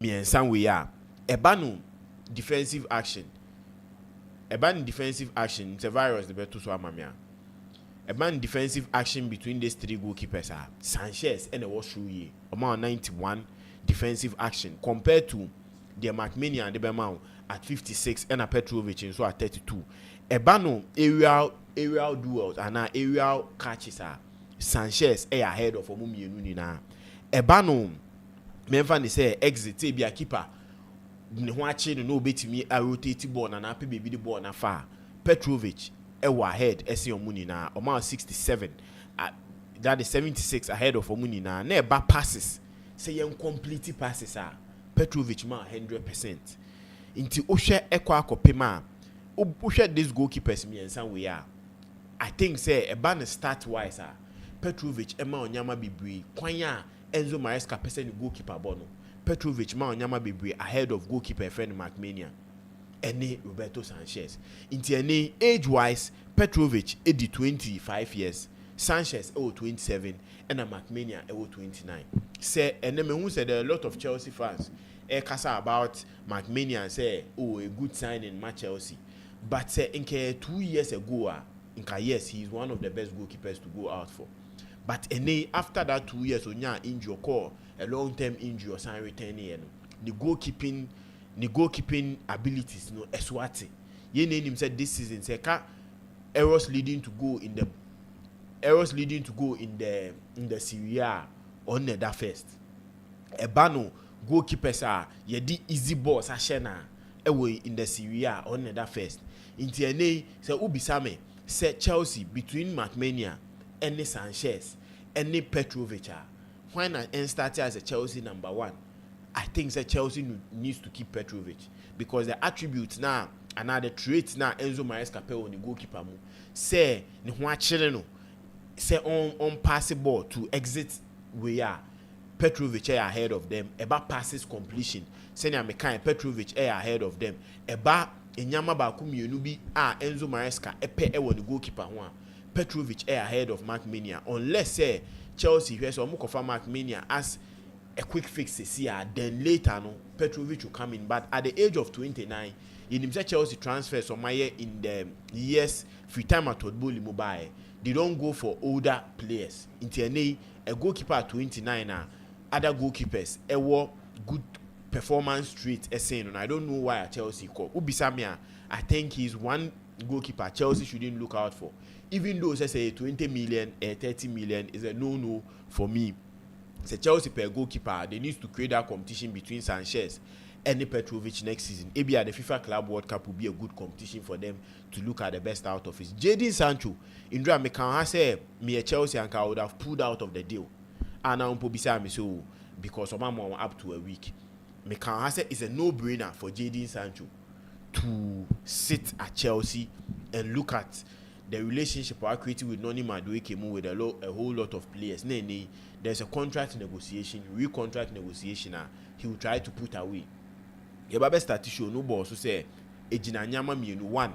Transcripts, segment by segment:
in some way ebano defensive action it's a virus the better so amamia ebano defensive action between these three goalkeepers are Sanchez and Owoshuyi amount 91 defensive action compared to the McMania and the Bemau at 56 and a Petrovic and so at 32. Ebano aerial duels and aerial catches are Sanchez ahead of Omumi Nunina. Ebano Memfani say exit be a keeper. Watching no bit me a rotating ball and happy baby the ball na far. Petrovic ahead SC Omunina amount 67 that is 76 ahead of Omunina. Neba passes say young complete passes are Petrovic ma 100%. Inti Osha Ekwa Kopema Osha this goalkeepers me and some way are. I think say a banner start wise Petrovic Emma Onyama Bibri Kwanya Enzo Maresca person goalkeeper bono. Petrovic ma Onyama Bibri ahead of goalkeeper friend McMania. Any Roberto Sanchez. Inti any age wise Petrovic 25 years. Sanchez 27 and a McMania 29. Say and then who said a lot of Chelsea fans kasa about McMania and say a good signing match Chelsea. But say in 2 years ago yes, he is one of the best goalkeepers to go out for. But after that 2 years onya injury call a long-term injury or sign returning the goalkeeping abilities no eswati. Ye name him said this season say errors leading to go in the Serie A on that first. Ebano goalkeepers are yedi easy balls ashena away in the Serie A on that first. Inti say ubisame say Chelsea between McMania and Sanchez and Petrovic. Why not start as a Chelsea number 1? I think that Chelsea needs to keep Petrovic because the attributes now and the traits now Enzo Maresca pe on the goalkeeper mu say ni ho achire no say on pass the ball to exit we are Petrovic ahead of them eba passes completion senior mekan Petrovic ahead of them eba enyama ba ku mienu bi Enzo Maresca epe won the goalkeeper ho Petrovic ahead of McMania unless say Chelsea here so omukofa McMania as a quick fix here then later no Petrovic will come in but at the age of 29 in himself Chelsea transfers some year in the years free time at football mobile they don't go for older players in a goalkeeper at 29 other goalkeepers good performance rate and I don't know why Chelsea call Ubisamia. I think he's one goalkeeper Chelsea shouldn't look out for even though say 20 million 30 million is a no for me. Say Chelsea per goalkeeper they need to create that competition between Sanchez and Petrovic next season. Maybe at the FIFA Club World Cup will be a good competition for them to look at the best out of it. Jadon Sancho, Indra Mekan say me a Chelsea and I would have pulled out of the deal. And now Pobisa me so because of my mom up to a week. Mekan say it's a no-brainer for Jadon Sancho to sit at Chelsea and look at the relationship I created with Noni Madueke with a whole lot of players. There's a contract negotiation, re-contract negotiation. He will try to put away. Your start to show no boss who say one.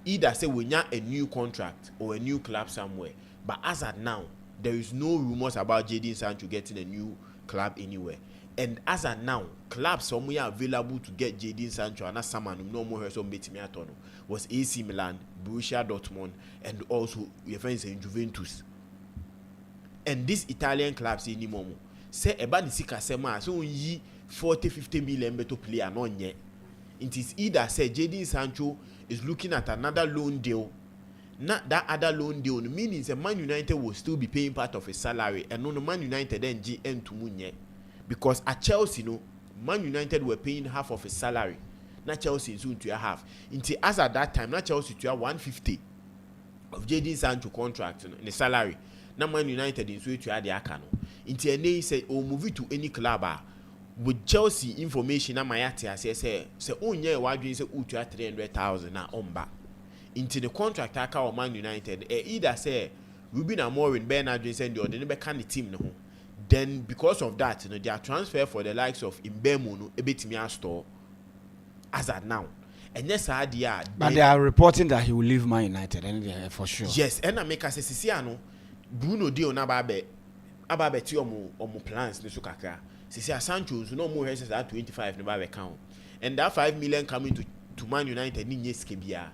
Either say we need a new contract or a new club somewhere. But as at now, there is no rumors about Jadon Sancho getting a new club anywhere. And as at now, clubs somewhere available to get Jadon Sancho and someone no more was AC Milan, Borussia Dortmund, and also your friends in Juventus. And these Italian clubs anymore say about the sema so ye 40-50 million better player non yet. It is either say Jadon Sancho is looking at another loan deal. Not that other loan deal means a Man United will still be paying part of his salary and no Man United then GM to Munye. Because at Chelsea, Man United were paying half of his salary. Not Chelsea soon to half. Until as at that time, not Chelsea to 150 of Jadon Sancho contract in the salary. Now Man United in sweet to add the account. Until they say, "Oh, move it to any club." With Chelsea information, na mayati say, "Oh yeah, why do you say to 300,000 na omba?" Into the contract account of Man United, either say Ruben Amorim, Bernard Johnson, or they never can the team no. Then because of that, they are transfer for the likes of Mbemo, Ebetimia store as at now. And yes, but they are reporting that he will leave Man United, and for sure. Yes, and I make a Siciano, Bruno Di on Ababe ti omo plans ne sukaka. say Sancho so no more has that 25 never account, and that 5 million coming to Man United in Yeskebia.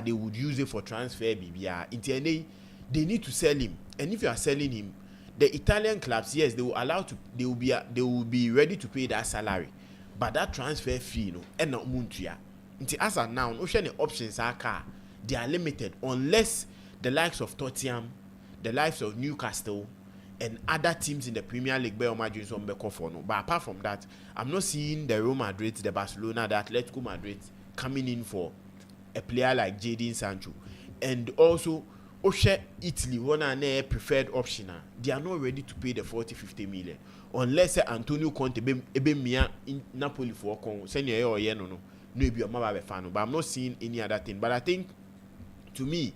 They would use it for transfer BBR. They need to sell him, and if you are selling him, the Italian clubs, yes, they will be ready to pay that salary, but that transfer fee, and not muntia. As of now, no options are they are limited unless the likes of Tottenham, the likes of Newcastle, and other teams in the Premier League But apart from that, I'm not seeing the Real Madrid, the Barcelona, the Atletico Madrid coming in for a player like Jadon Sancho. And also Italy, one and a preferred option. They are not ready to pay the 40-50 million unless Antonio Conte be mia in Napoli for senior or no be a mobile fan. But I'm not seeing any other thing. But I think, to me,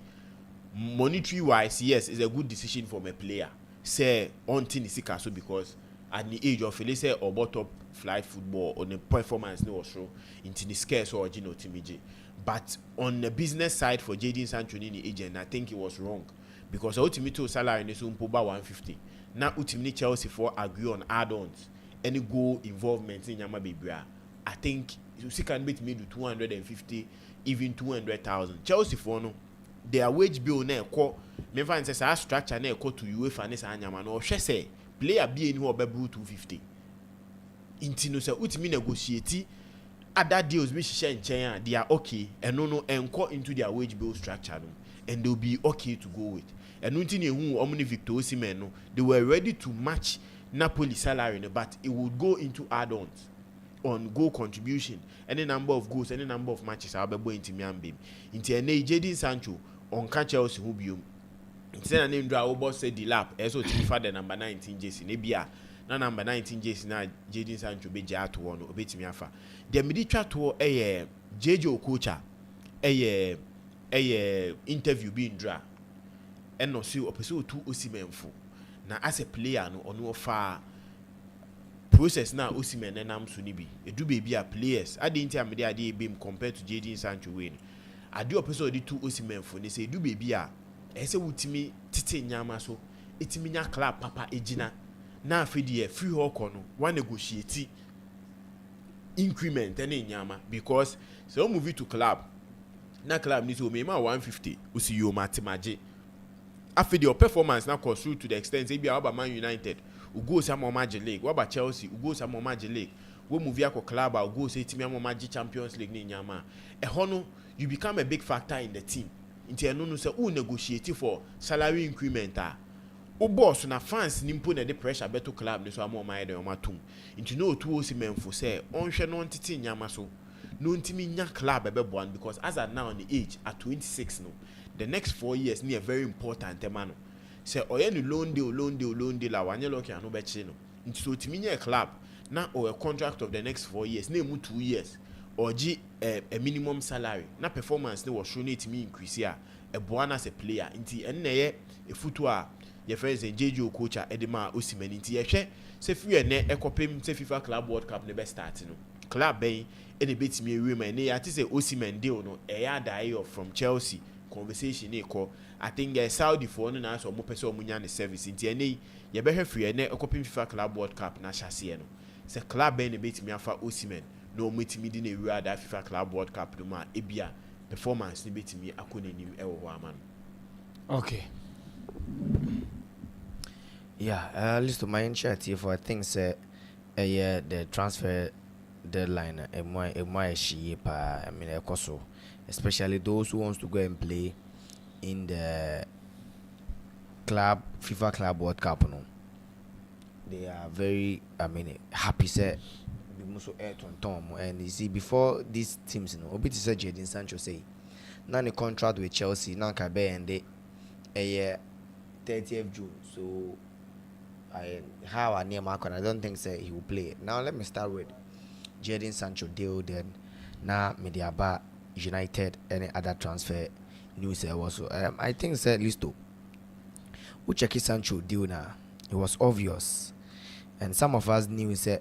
monetary wise, yes, it's a good decision for my player. Say on Tinisikaso, because at the age of let's say or top flight football on the performance no show in Tiniskeso or Gino Timiji. But on the business side for Jadon Sancho in the agent, I think it was wrong, because ultimately salary is about 150. Now ultimately Chelsea for agree on add-ons, any goal involvement in MYBET. I think you can beat me to 250, even 200,000. Chelsea for no, their wage bill na ekọ me fan say sa structure na ekọ to UEFA ne sa anyama no hwe say player bi eni ho obebu 250 intino say utimi negotiate other deals bi hye nchen a they are okay eno no enko into their wage bill structure no, and they'll be okay to go with. And until you omni Victor Osimhen no, they were ready to match Napoli salary, but it would go into add-ons on goal contribution, any number of goals, any number of matches. I'll be going to Miami. Into a Jadon Sancho on Chelsea who be instead of name draw over said the lap, also to for the number 19 jersey. Nebia na number 19 jersey na Jadon Sancho be jato one or bit me afa. The medical to a JJ Okocha a interview being draw. And no see episode 2 Osimhen for. Now as a player no ono far process na Osimhen enam so ni bi. Edu baby a players. I didn't tell me the idea beam compared to Jadon Sancho win. I do episode 2 Osimhen for. They say edu baby a ese wutimi tete nyama so etimi nya club papa ejina na afedi e free hawk no one negotiate increment any nyama, because so move it to club na club need to me 150 usi yo matimaje afedi your performance na cost through to the extent say bia about Man United u go some Magic League, what about Chelsea u go some Magic League, we move ya ko club u go say timi Magic Champions League ni nyama e hono you become a big factor in the team. Inti eno no say who negotiate for salary increment o boss na fans nimpo na the pressure beto club ni so am my de o matum inti no to Osimhen for say onhwe no ntiti nyama so no ntimi nya club ebeboan, because as at now on the age at 26 no, the next 4 years ni a very important man. Say oye ni loan deal la wanye loki anu be chi no, inti so timi nya club na or a contract of the next 4 years na emu 2 years or a minimum salary na performance ne was shown it me increase here a born as a player inti enne a footwear your friends and JJ Okocha edema Osimhen inti ye hwe se free ne ekopem se FIFA Club World Cup ne be start no club ben e bet me ewe man ne ya ti se Osimhen deal no e ya die off from Chelsea conversation e call I think Saudi for no na so mo pese o munya ne service inti ene ye be hwe free ne ekopem FIFA Club World Cup na hyase no se club ben e bet me afa Osimhen no metimi di na ewura da FIFA Club World Cup no ma ebia performance ni betimi akona nim e wo ho ama no. Okay. Yeah, at least to my initiative for things yeah, the transfer deadline I mean also, especially those who wants to go and play in the club FIFA Club World Cup no. They are very happy say and you see before these teams obi to say Jadon Sancho say now the contract with Chelsea now can be end a 30th June, so I don't think say he will play. Now let me start with Jadon Sancho deal, then now Mediaba United any other transfer news also. I think say at least who check Sancho deal now, it was obvious, and some of us knew say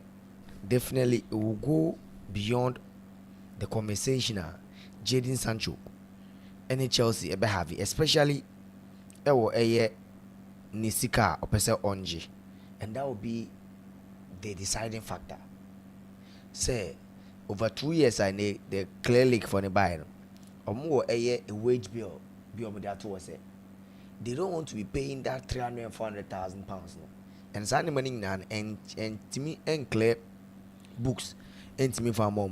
definitely it will go beyond the conversation. Jadon Sancho, any Chelsea ever have it, especially Nisika or Onji, and that will be the deciding factor. Say over 2 years I need the clear leak for the buyer. Or more a wage bill beyond that to say they don't want to be paying that 300 and 400,000 pounds no. And signing money nan and to me and clear books and to me for more.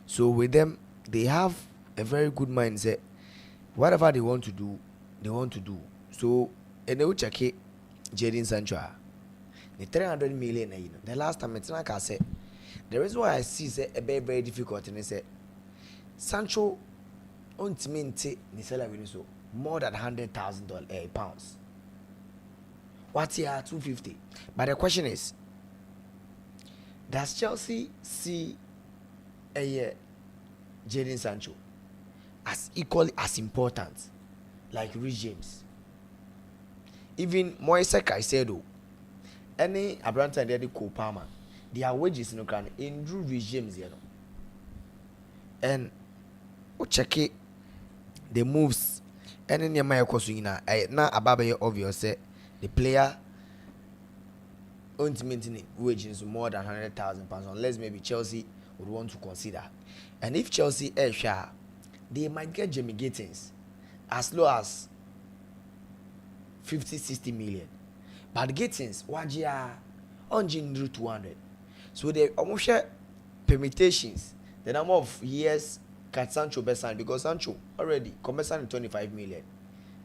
So with them they have a very good mindset. Whatever they want to do, they want to do. So and they will check it Jadon Sancho. The 300 million, you know, the last time it's like I said, the reason why I see say a very, very difficult and I say Sancho on to maintain the salary so more than $100,000 pounds. What's here 250? But the question is, does Chelsea see a Jadon Sancho as equally as important like Rich James? Even Moise Caicedo, any Abranta and the Copama, their wages no can in Drew Rich James, you know. And check it, the moves, and in your Maya Cosina, now Ababe obvious say the player won't maintain wages more than £100,000 unless maybe Chelsea would want to consider. And if Chelsea share, they might get Jamie Gittins as low as 50-60 million. But Gittins, Wajia, on 200. So they almost share permutations, the number of years can Sancho be signed because Sancho already signed 25 million.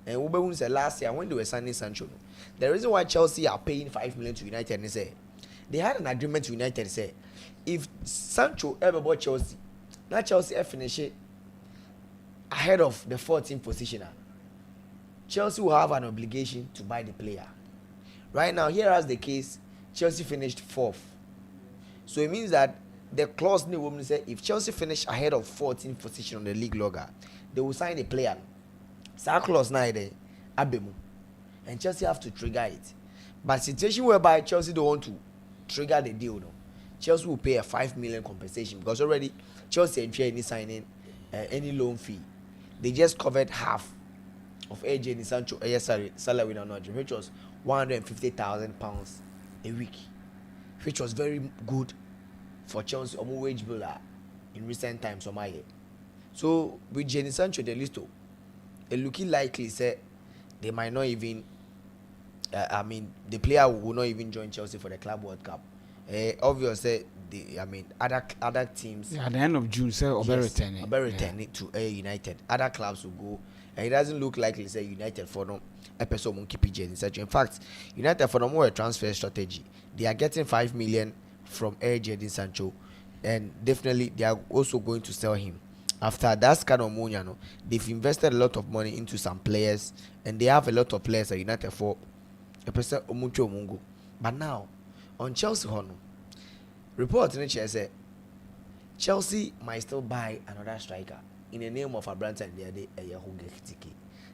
And Ube said last year when they were signing Sancho, the reason why Chelsea are paying 5 million to United is they had an agreement to United say if Sancho ever bought Chelsea, now Chelsea finish it ahead of the 14th position. Chelsea will have an obligation to buy the player. Right now, here as the case, Chelsea finished 4th. So it means that the clause in the woman say if Chelsea finish ahead of 14th position on the league logger, they will sign a player. So that clause now there, Abemu, and Chelsea have to trigger it. But situation whereby Chelsea don't want to trigger the deal, no, Chelsea will pay a 5 million compensation because already Chelsea ain't any signing any loan fee. They just covered half of AJ Sancho salary now, which was £150,000 a week, which was very good for Chelsea or wage bill in recent times. So with Jadon Sancho, the list, it looking likely say they might not even. The player will not even join Chelsea for the Club World Cup. Obviously, other teams. Yeah, at the end of June, say returning to United. Other clubs will go. And it doesn't look likely say United for no episode won't keep Jadon Sancho. In fact, United for no more transfer strategy. They are getting 5 million from Jadon Sancho, and definitely they are also going to sell him. After that kind of money, they've invested a lot of money into some players, and they have a lot of players at United for a person Omucho Mungo. But now, on Chelsea, report in the chair said Chelsea might still buy another striker in the name of Abranta and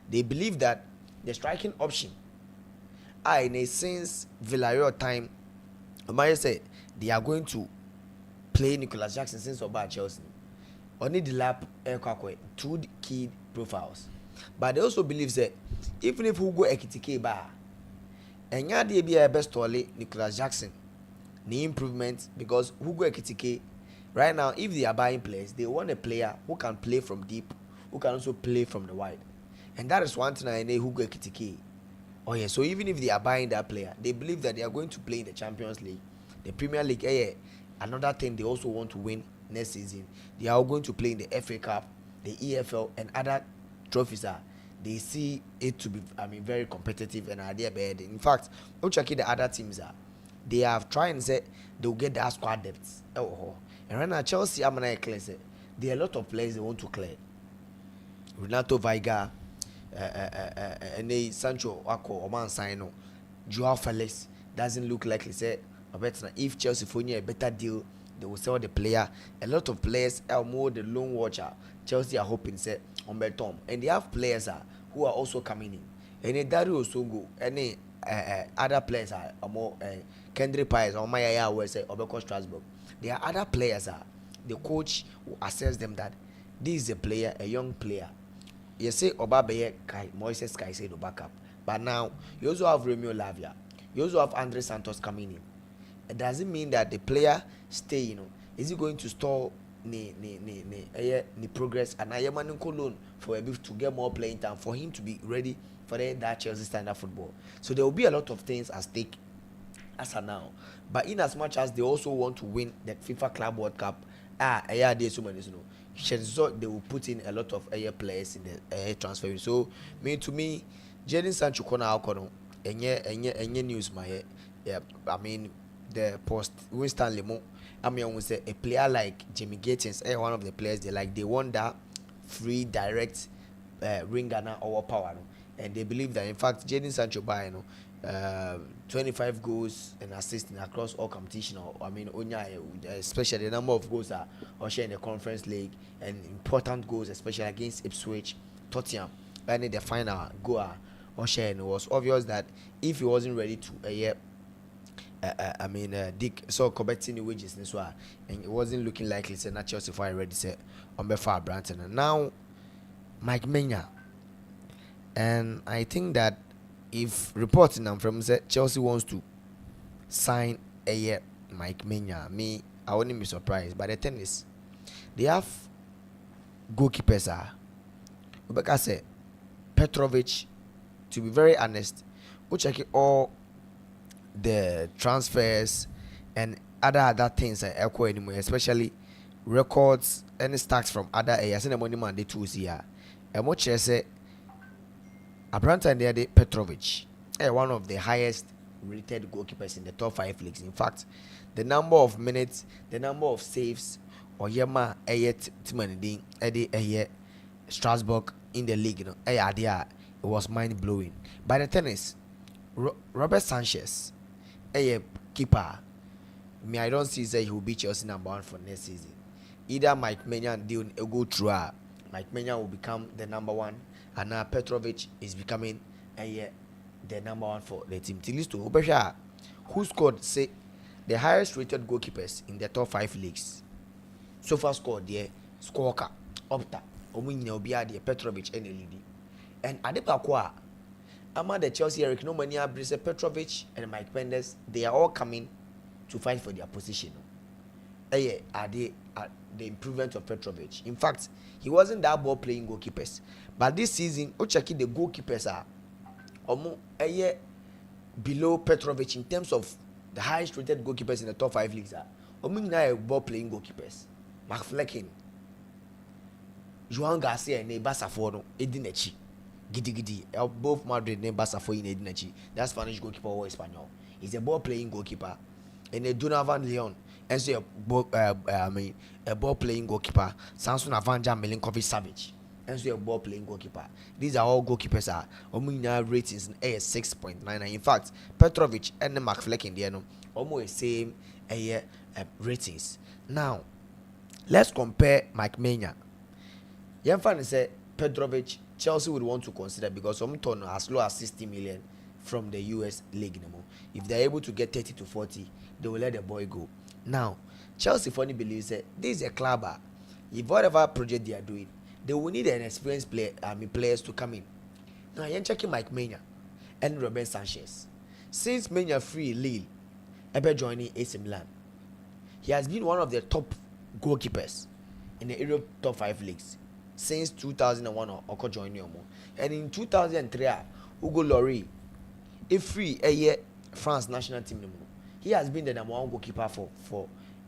they believe that the striking option in a sense Villarreal time, I say they are going to play Nicolas Jackson since about Chelsea. Only the lap two key profiles. But they also believe that even if Hugo Ekitike bar and ya be a best only Nicolas Jackson, the improvement because Hugo Ekitike right now, if they are buying players, they want a player who can play from deep, who can also play from the wide. And that is one thing I know Hugo Ekitike. Oh yeah, so even if they are buying that player, they believe that they are going to play in the Champions League, the Premier League. Another thing they also want to win next season. They are going to play in the FA Cup, the EFL, and other trophies. They see it to be, very competitive and idea bad. In fact, don't check the other teams they have tried and said they'll get their squad depths. And right now, Chelsea, I'm gonna clear. There are a lot of players they want to clear. Renato Veiga, and Sancho Wako, Oman Sino, Joao Felix doesn't look like he said. If Chelsea find a better deal, they will sell the player. A lot of players are more the lone watcher. Chelsea are hoping say on Tom, and they have players who are also coming in. And Dario Sogo, any other players are more Kendrick Pies or Maya will say Obeko Strasbourg. There are other players the coach will assess them that this is a player, a young player. You say Obabeye Moises Caicedo backup, but now you also have Romeo Lavia, you also have Andre Santos coming in. it doesn't mean that the player stay, you know. Is he going to stall the progress and I am loan for a bit to get more playing time for him to be ready for that Chelsea standard football? So there will be a lot of things at stake as of now. But in as much as they also want to win the FIFA Club World Cup, so they will put in a lot of players in the transfer. So to me, Jadon Sancho news my I mean the post Winston Lemon. I mean, I would say a player like Jimmy Gates, one of the players they like. They want that free direct ring or power, and they believe that in fact Jadon Sancho by 25 goals and assisting across all competition. I mean, especially the number of goals that are shared in the Conference League and important goals, especially against Ipswich, Tottenham, and in the final goal or shared. It was obvious that if he wasn't ready to Dick so collecting the wages this one, and it wasn't looking likely. Say not Chelsea for already said on Befa Branton, and now Mike Menya, and I think that if reporting them from Chelsea wants to sign Mike Menya, I wouldn't be surprised. But the thing is, they have goalkeepers. Rebecca said Petrovic. To be very honest, we check all the transfers and other things anymore, especially records and stats from other areas. And the money man they choose here. And what I say, Abranta and the Petrovic, one of the highest rated goalkeepers in the top 5 leagues. In fact, the number of minutes, the number of saves, or Yema Timanidin Eddie Strasbourg in the league, it was mind blowing. By the tennis, Robert Sanchez, keeper. I don't see that he will be Chelsea number 1 for next season. Either Mike Menya and Dion go through. Mike Menya will become the number 1, and now Petrovic is becoming the number 1 for the team. Tilisto who scored say the highest rated goalkeepers in the top 5 leagues. So far scored there Skorka, Opta, Omunya Obiadi, Petrovic and Elidi. And Adepakwa, Ama the Chelsea Eric Nomania, Brice Petrovic and Mike Mendes, they are all coming to fight for their position. Are the improvement of Petrovic. In fact, he wasn't that ball playing goalkeepers. But this season, Ochaki the goalkeepers are below Petrovic in terms of the highest rated goalkeepers in the top 5 leagues. Ball playing goalkeepers. Mark Flecken, Joan Garcia and Basaforo, Edinechi. Gidi both Madrid and Basafo in Edinechi. That's Spanish goalkeeper or Espanol. He's a ball playing goalkeeper. And a Donovan Leon, and so a ball playing goalkeeper. Samson Avanja Milinkovic Savic, and so a ball playing goalkeeper. These are all goalkeepers. Ratings 6.99. In fact, Petrovic and Mark Flecken, they are almost the same ratings. Now, let's compare Mike Menya. Yemfan said Petrovic, Chelsea would want to consider because some turn as low as 60 million from the US league. If they're able to get 30 to 40, they will let the boy go. Now, Chelsea funny believes that this is a club. If whatever project they are doing, they will need an experienced players to come in. Now, you're checking Mike Menya and Robert Sanchez. Since Menya free Lille, ever joining AC Milan, he has been one of the top goalkeepers in the Europe top 5 leagues since 2001 or joining Omo. And in 2003, Hugo Lloris, a free France national team. He has been the number 1 goalkeeper for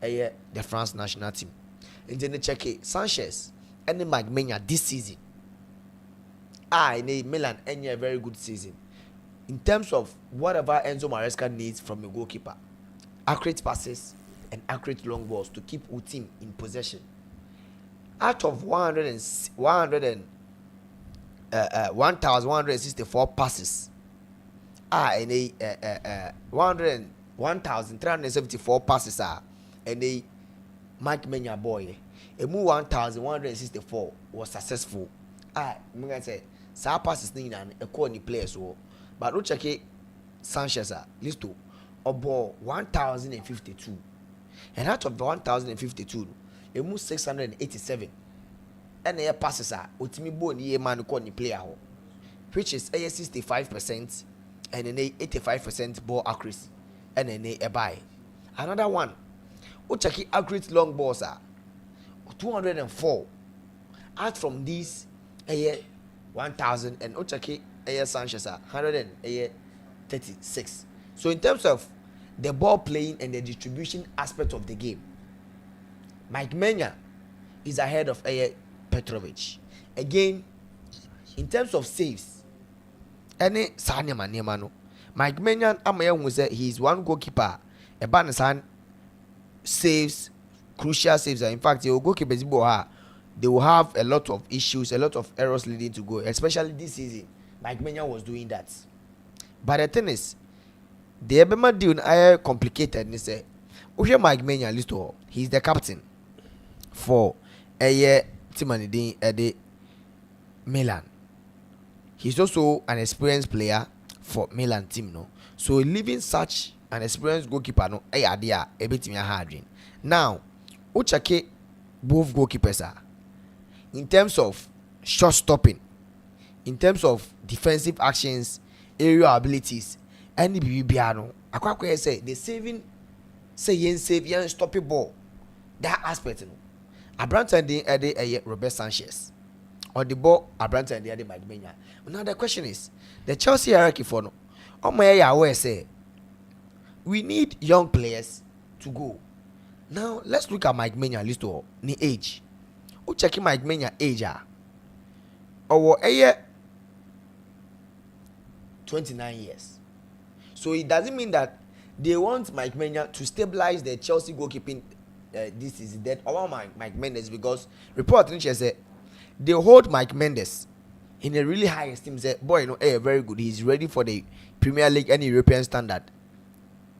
the France national team. And then they check Sanchez and Mike Menya this season. In Milan, and a very good season. In terms of whatever Enzo Maresca needs from a goalkeeper, accurate passes and accurate long balls to keep your team in possession. Out of 1,164 passes, 1,374 passes and a Mike Menya boy. A move 1,164 was successful. I say, some passes need a corny players. But look check Sanchez list to about 1,052. And out of the 1,052, a move 687. And the passes are ultimately born ye man corny player, which is 65% and an 85% ball accuracy. And a buy. Another one, Ochaki accurate long balls are 204. Out from these, 1,000, and Ochaki Sanchez are 136. So in terms of the ball playing and the distribution aspect of the game, Mike Menya is ahead of Petrovic. Again, in terms of saves, any Sanyama Mike Menya Amaya say he is one goalkeeper. A Banasan saves, crucial saves. In fact, your goalkeepers they will have a lot of issues, a lot of errors leading to goal, especially this season. Mike Menya was doing that. But the thing is, the Ebema deal is complicated. And say, Mike Menya list he's the captain for a team at Milan. He's also an experienced player for Milan team, no. So leaving such an experienced goalkeeper, no, idea a bit hard. Now, Uchake both goalkeepers are in terms of shot stopping, in terms of defensive actions, aerial abilities, and the BBBano. I say the saving, say yen save yen stop a ball. That aspect, no. Abranta de Robert Sanchez. Or the ball Abranta and the other Mike Menya. Now the question is, the Chelsea hierarchy for no. Oh my aware say we need young players to go. Now let's look at Mike Menya list of the age. Who checking Mike Menya age? Or 29 years. So it doesn't mean that they want Mike Menya to stabilize the Chelsea goalkeeping. This is dead. I want Mike Mendes because report said they hold Mike Mendes in a really high esteem. Say, boy, very good. He's ready for the Premier League and European standard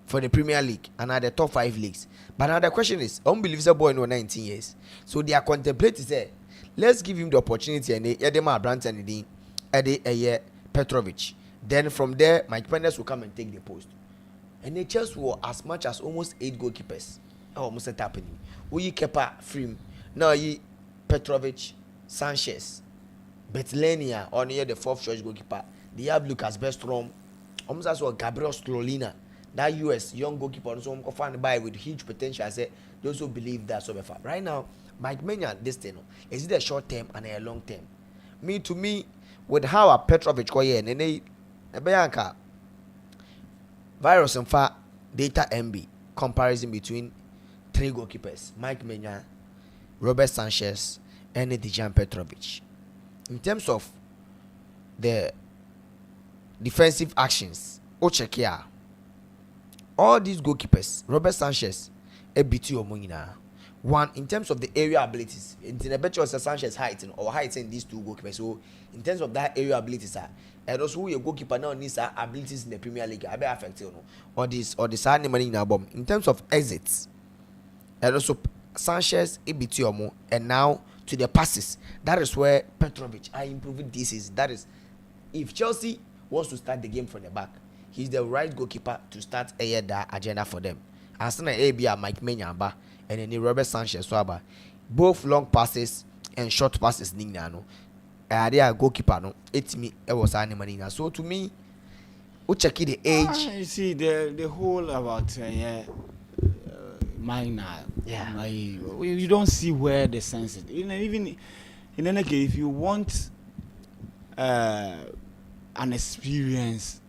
for the Premier League and at the top 5 leagues. But now the question is, unbelievable boy, 19 years. So they are contemplating say, let's give him the opportunity and Edema Brandt and Petrovic. Then from there, Mike Mendes will come and take the post. And they just were as much as almost 8 goalkeepers. Almost happening. We Kepa Frim. Now ye Petrovic, Sanchez, Betlenia, or near the 4th choice goalkeeper. They have Lucas Bestrom, almost as well Gabriel Strolina, that US young goalkeeper, so I'm find by with huge potential. I say those who believe that so far. Right now, Mike Menya, this thing is it a short term and a long term? To me, with how a Petrovic go here and they Bianca virus and far data MB comparison between 3 goalkeepers, Mike Menya, Robert Sanchez, and Dejan Petrovic. In terms of the defensive actions, Ochekia, all these goalkeepers, Robert Sanchez, ABT Omonina. One, in terms of the area abilities, in the better Sanchez height or height in these 2 goalkeepers. So, in terms of that area abilities, and also your goalkeeper now needs abilities in the Premier League. I be affected, or the side money in our bomb. In terms of exits, and also Sanchez, ABT Omo, and now to the passes. That is where Petrovic are improving this is. That is, if Chelsea wants to start the game from the back, he's the right goalkeeper to start that agenda for them. As soon as Mike Menya and then Robert Sanchez Swaba, both long passes and short passes. Ningano, they are goalkeeper. No, it's me. It was animal. So to me, we check the age. You see the whole about minor. Yeah. You don't see where the sense is. Even in any case, if you want an experience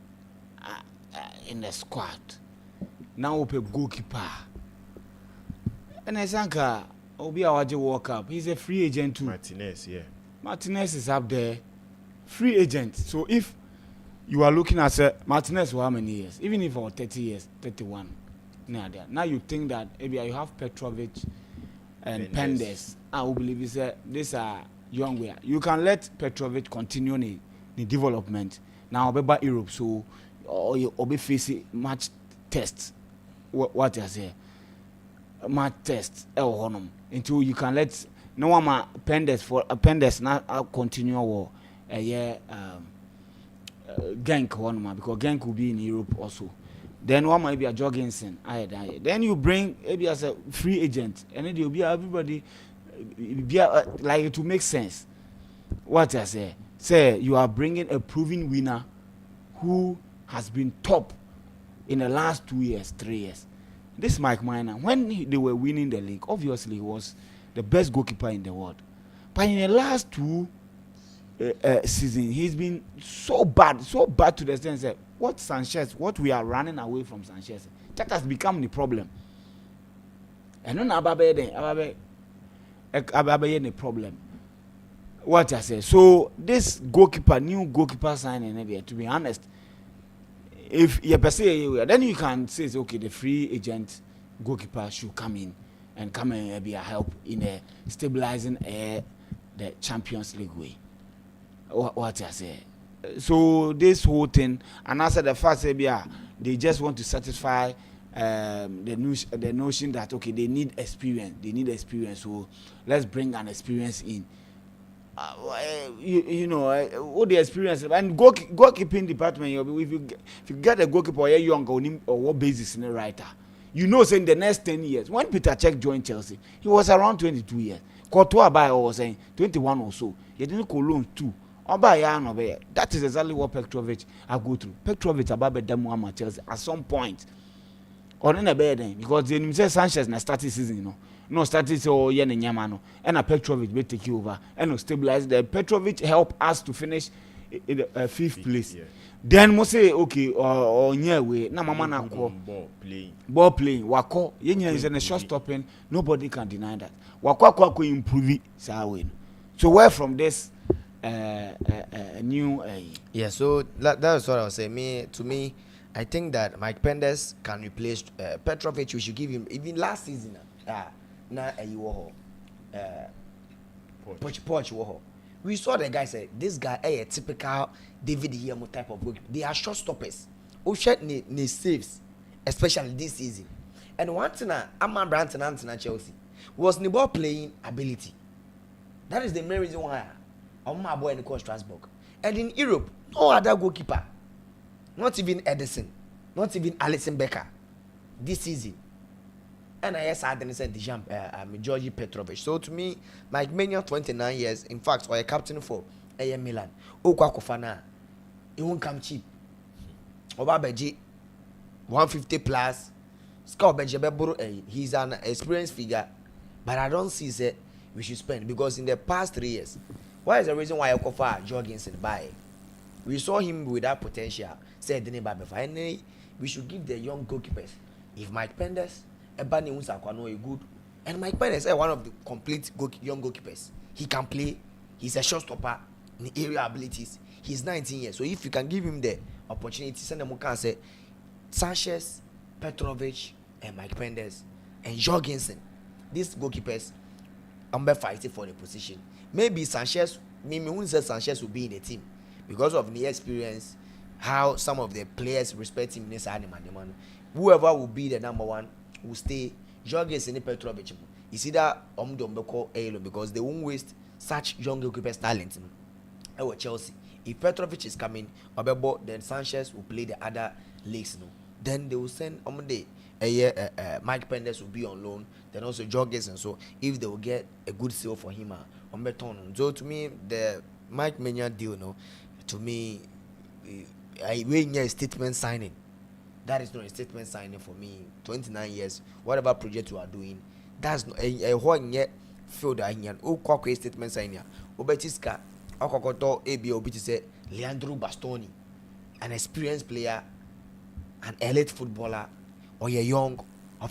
in the squad, now we pay goalkeeper. And I think Obi Awaji walk up. He's a free agent too. Martinez, yeah. Martinez is up there, free agent. So if you are looking at Martinez for how many years? Even if for 30 years, 31. Now you think that maybe you have Petrovic and Pendes. I will believe these are young way. You can let Petrovic continue the development. Now about Europe, so or you be facing match tests. What I say? Match test until you can let no one Pendes for Pendes now continue or Genk one because Genk will be in Europe also. Then one might be a Jorgensen. Then you bring maybe as a free agent, and then you'll be everybody like it to make sense. What I say you are bringing a proven winner who has been top in the last 2 years, 3 years. this Mike Miner, when they were winning the league, obviously he was the best goalkeeper in the world. But in the last two seasons, he's been so bad to the sense that what we are running away from Sanchez, that has become the problem. And then Ababe the problem. What I say. So this new goalkeeper signing, to be honest, if you say, then you can say, okay, the free agent goalkeeper should come in and be a help in stabilizing the Champions League way. What I say. So this whole thing, and also the fact that they just want to satisfy the notion that okay, they need experience. So let's bring an experience in. All the experience and goalkeeping department. If you get a goalkeeper or young or what basis in the writer, saying the next 10 years. When Peter Cech joined Chelsea, he was around 22 years. Courtois was saying 21 or so. He didn't go loan 2. That is exactly what Petrovic have go through. Petrovic about Muhammad Chelsea at some point. Or in a bed because they say Sanchez na started season, no started so yen and Yamano, and a Petrovic will take over and stabilize the Petrovic help us to finish in the 5th place. Yeah. Then we say okay or near way na mama na ball playing wako yenya is in a short stopping, nobody can deny that. Wako improve it. So where from this new yeah, so that's what I was saying. To me, I think that Mike Penders can replace Petrovic. We should give him even last season. We saw the guy say this guy a typical David Yemo type of goalkeeper. They are short stoppers. Oshet ne saves, especially this season. And one thing Amman Branton and Chelsea was the ball playing ability. That is the main reason why I'm my boy in the coach Strasbourg. And in Europe, no other goalkeeper. Not even Edison, not even Alisson Becker this season. And I said Georgi Petrovic. So to me, Mike Maignan, 29 years, in fact, or a captain for AM Milan. Okwa Kofana, it won't come cheap. Obabeji, 150 plus. Scott Benjabeburu, he's an experienced figure, but I don't see that we should spend because in the past 3 years, what is the reason why Okofa Jorgensen buy? We saw him with that potential. Said the name finally, we should give the young goalkeepers. If Mike Penders, Ebani Unsakwano is good, and Mike Penders is one of the complete young goalkeepers. He can play. He's a showstopper in area abilities. He's 19 years, so if you can give him the opportunity, send them can say Sanchez, Petrovic, and Mike Penders, and Jorgensen. These goalkeepers, I'm fighting for the position. Maybe Sanchez, Sanchez will be in the team because of the experience. How some of the players respect him in this animal. Whoever will be the number one will stay. Jorgensen and Petrovic. You see that because they won't waste such young goalkeepers' talent. Chelsea. If Petrovic is coming, then Sanchez will play the other leagues. Then they will send Mike Penders will be on loan. Then also Jorgensen. So if they will get a good sale for him, so to me, the Mike Maignan deal, to me, I wait a statement signing. That is not a statement signing for me. 29 years, whatever project you are doing, that's not a whole yet field. I hear a statement signing. Obetiska, Okokoto, ABO, say Leandro Bastoni, an experienced player, an elite footballer, or a young, or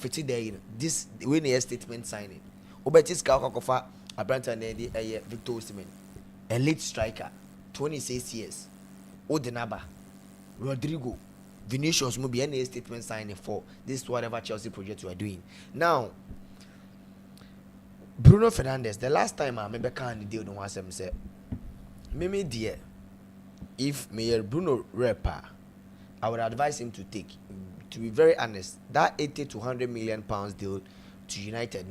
this when a statement signing. Obetiska, Okokofa, a Branton, a Victor Osimhen, elite striker, 26 years. Odenaba, Rodrigo, Vinicius will be any statement signing for this whatever Chelsea project you are doing. Now, Bruno Fernandes, the last time I remember kind of deal no one said, Mimi dear, if Mayor Bruno Repa, I would advise him to take, to be very honest, that 80 to 100 million pounds deal to United,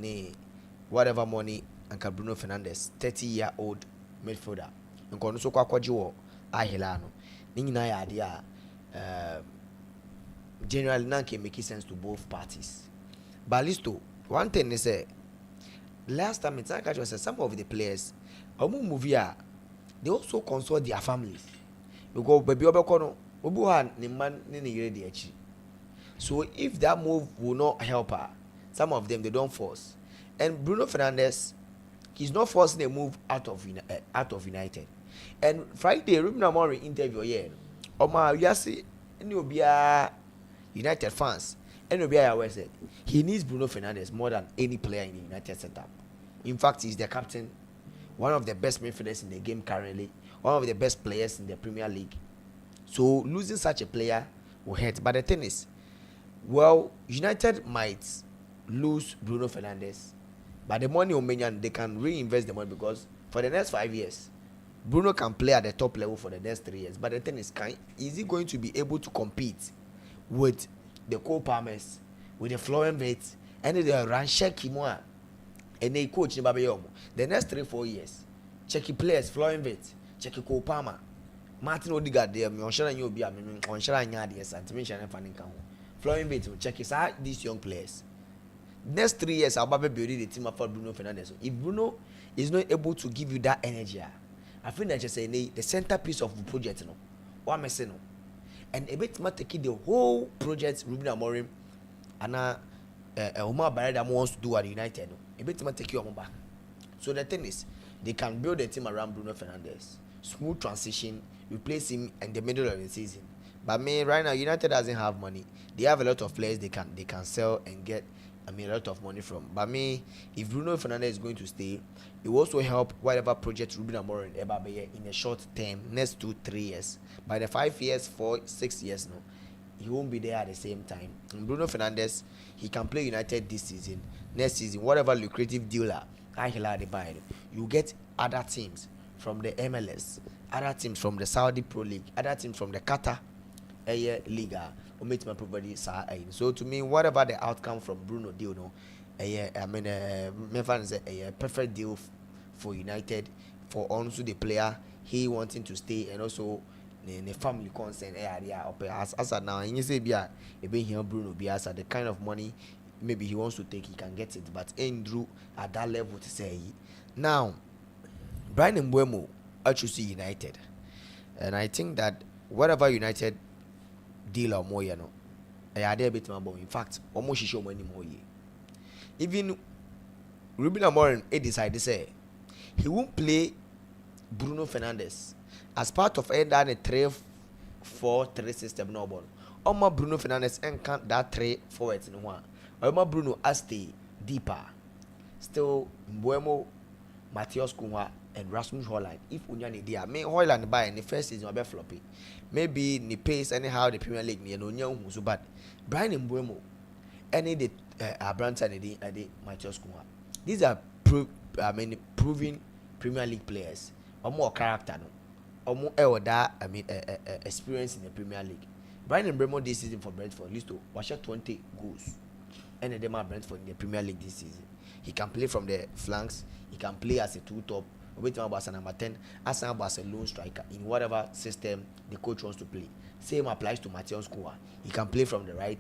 whatever money, and Bruno Fernandes, 30-year-old midfielder, and Konuso Kwajiwo, Ahilano. Idea generally none can make sense to both parties. But Listo, one thing is last time it's like some of the players they also consult their families because baby obekono obu han ni man ni yere de achi So if that move will not help her, some of them they don't force. And Bruno Fernandes, he's not forcing a move out of United. And Friday, Ruben Amorim interview here. Oma Yasi, United fans, and Obiya said he needs Bruno Fernandes more than any player in the United setup. In fact, he's the captain, one of the best midfielders in the game currently, one of the best players in the Premier League. So losing such a player will hurt. But the thing is, well, United might lose Bruno Fernandes, but the money they can reinvest the money, because for the next 5 years, Bruno can play at the top level for the next 3 years. But the thing is, is he going to be able to compete with the Cole Palmers, with the Florian Wirtz, and the Ranchek Kimoa, and the coach in Babayomo? The next 3-4 years, checky players, Florian Wirtz, checky Cole Palmer, Martin Odegaard, there, Monshara Yobia, Monshara Nyadi, and Timishan and Fanning Kaho. Florian Wirtz will check his out these young players. Next 3 years, I'll be building the team up for Bruno Fernandes. If Bruno is not able to give you that energy, I think that just say the centerpiece of the project, what I'm saying, and a bit might take the whole project. Ruben Amorim and Omar Barada wants to do at United. A bit might take you on back. So the thing is, they can build a team around Bruno Fernandes, smooth transition, replace him in the middle of the season. But right now, United doesn't have money. They have a lot of players they can sell and get a lot of money from. But if Bruno Fernandes is going to stay, it will also help whatever project Ruben Amorim in a short term, next 2-3 years. By the 5 years, 4-6 years, no, he won't be there at the same time. And Bruno Fernandes, he can play United this season, next season, whatever lucrative dealer you get other teams from the MLS, other teams from the Saudi Pro League, other teams from the Qatar Liga. So to me, whatever the outcome from Bruno deal, is a perfect deal for United, for also the player, he wanting to stay, and also the family concern area. As now, and you say here Bruno as the kind of money maybe he wants to take, he can get it, but Andrew at that level to say now. Brian Mbeumo actually United, and I think that whatever United deal or more, I dare bit more. In fact, almost show money more. Even Ruben Amorim decided to say he won't play Bruno Fernandes as part of that 3-4-3 system. No ball. Oma Bruno Fernandes and count that 3 forwards in one. Oma Bruno has stay deeper. Still Mbeumo, Matthias Cunha, and Rasmus Hojlund. If Unyani dia, Hojlund buy in the first season be floppy. Maybe the pace anyhow the Premier League so bad. Brian Mbeumo, any the Branson and the Matthias Cunha. These are proven Premier League players. Or more character, or more experience in the Premier League. Brian Mbeumo this season for Brentford, at least watch 20 goals. And them are Brentford in the Premier League this season. He can play from the flanks. He can play as a 2-top. Waiting about number 10, as a lone striker in whatever system the coach wants to play. Same applies to Matthias Cunha. He can play from the right.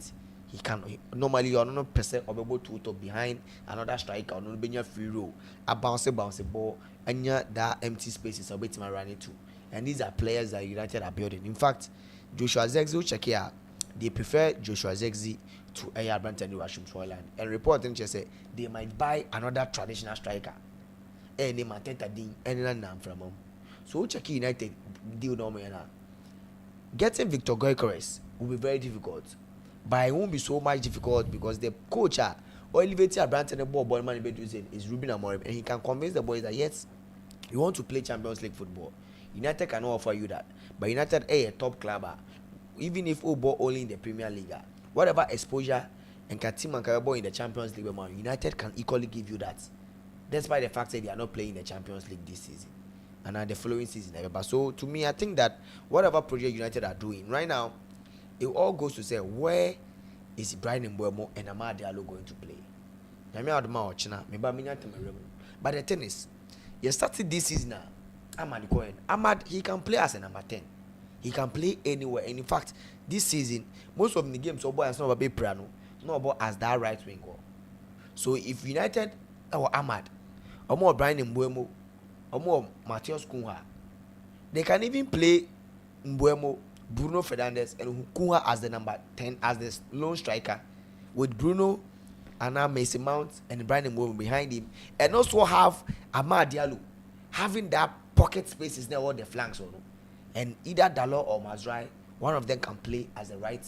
Normally you're not percent able to top behind another striker or not being a free roll. A bounce ball and that empty spaces are waiting running to. And these are players that United are building. In fact, Joshua Zexi check here. They prefer Joshua Zexi to Ayer Branton and Rasmus Hojlund. And reporting just say they might buy another traditional striker. Any Mateta ding any land from him. So check United deal no man. Getting Victor Gyökeres will be very difficult, but it won't be so much difficult because the coach or elevator Branton the ball man is Ruben Amorim, and he can convince the boys that yes, you want to play Champions League football. United cannot offer you that, but United a top club, even if ball only in the Premier League, whatever exposure and can team and ball in the Champions League, United can equally give you that. Despite the fact that they are not playing the Champions League this season and the following season. So to me, I think that whatever project United are doing right now, it all goes to say where is Brian Mbeumo and Amad Diallo going to play. But the thing is, you started this season now. Amad, he can play as a number 10. He can play anywhere. And in fact, this season, most of the games are not about Prano, not about as that right winger. So if United or Amad, or more Brian Mbeumo, or more Matthias Cunha, they can even play Mbeumo Bruno Fernandes and Nkua as the number 10 as the lone striker, with Bruno and now Mason Mount and Brandon Mbeumo behind him, and also have Amad Diallo having that pocket spaces near all the flanks, and either Dalot or Mazraoui, one of them can play as the right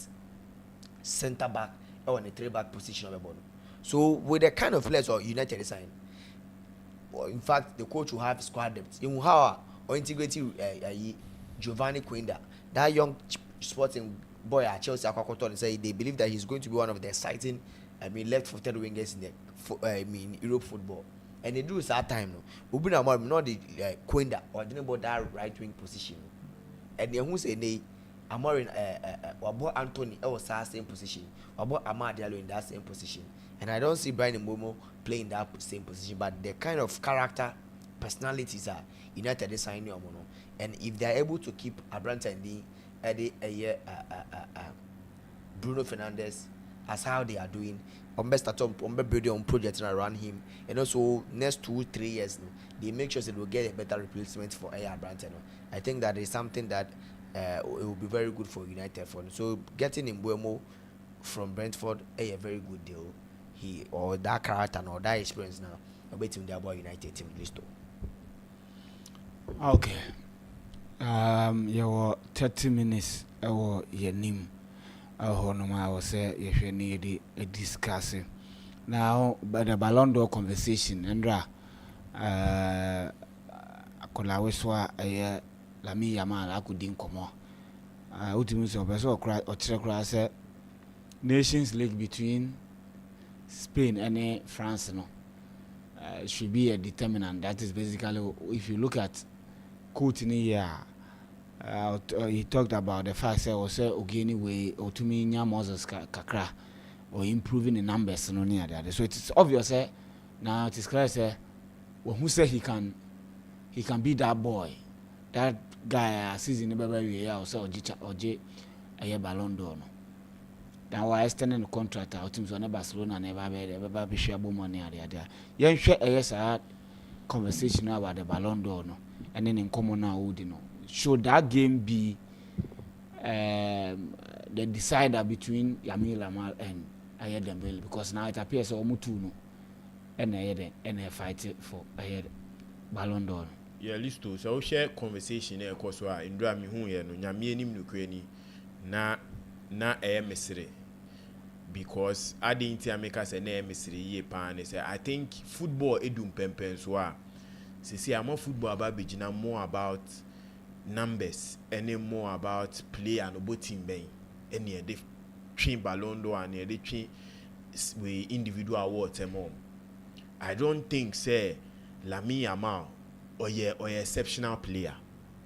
centre back or in the 3-back position of the ball. So with the kind of players or United design, or in fact the coach will have squad depth. You will or integrating Giovanni Quinda, that young sporting boy at Chelsea and say they believe that he's going to be one of the exciting, left-footed wingers in the Europe football. And they do it at time no. Ubina more not the Quinda or didn't about that right wing position. And then who say they Amorin Wabo Anthony was that same position. Wabo Amad Diallo in that same position. And I don't see Brian Mbeumo playing that same position, but the kind of character, personalities are United signing on. And if they are able to keep Abranta and Bruno Fernandes as how they are doing, on best start on building on projects around him, and also next 2-3 years they make sure they will get a better replacement for Abranta. I think that is something that it will be very good for United for. So getting Mbeumo from Brentford a very good deal. He or that character or that experience now waiting there about United team list. Okay. Your 30 minutes or your name. I was say if you need a discussing now, but the Ballon d'Or conversation, Andra, Akola a Lami Yamal, I could din come on. Ultimately, or Chekra Nations League between Spain and France, should be a determinant. That is basically, if you look at Coutinho, he talked about the fact that also Ogini way or to me Moses Kakra or improving the numbers no near that. So it's obvious now it is clear who said he can be that boy, that guy season the baby also or J a Ballon d'Or. Now why extending the contract out teams on Barcelona never be share money there. Yeah, share a conversation about the Ballon d'Or and then in common now would should that game be the decider between Lamine Yamal and Ayed Dembele, because now it appears almost two and they fight for Ayed Ballon d'Or. Yeah, listo. So share conversation because in drama who no nyame nim no kwani na mesre, because I didn't make us an mesre ye pan say I think football edum pempen so see I'm football about begin more about numbers and more about play and about team being any they train Ballon d'Or and they train with individual awards and more. I don't think say Lamine Yamal or exceptional player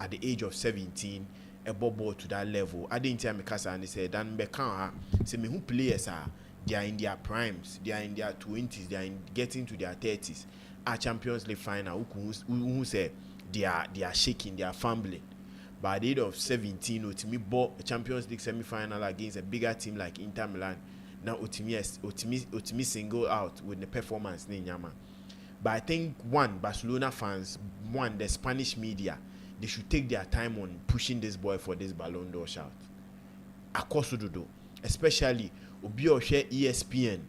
at the age of 17 a ball to that level. I didn't tell me because I said Dan Bekan say me who players are they are in their primes, they are in their 20s, they are getting to their 30s. Our Champions League final who say they are shaking, they are fumbling. By the age of 17, Otimi bought a Champions League semi-final against a bigger team like Inter Milan. Now Otimi single out with the performance in Yama. But I think Barcelona fans, the Spanish media, they should take their time on pushing this boy for this Ballon d'Or shout. Akosudodo, especially Obi or share ESPN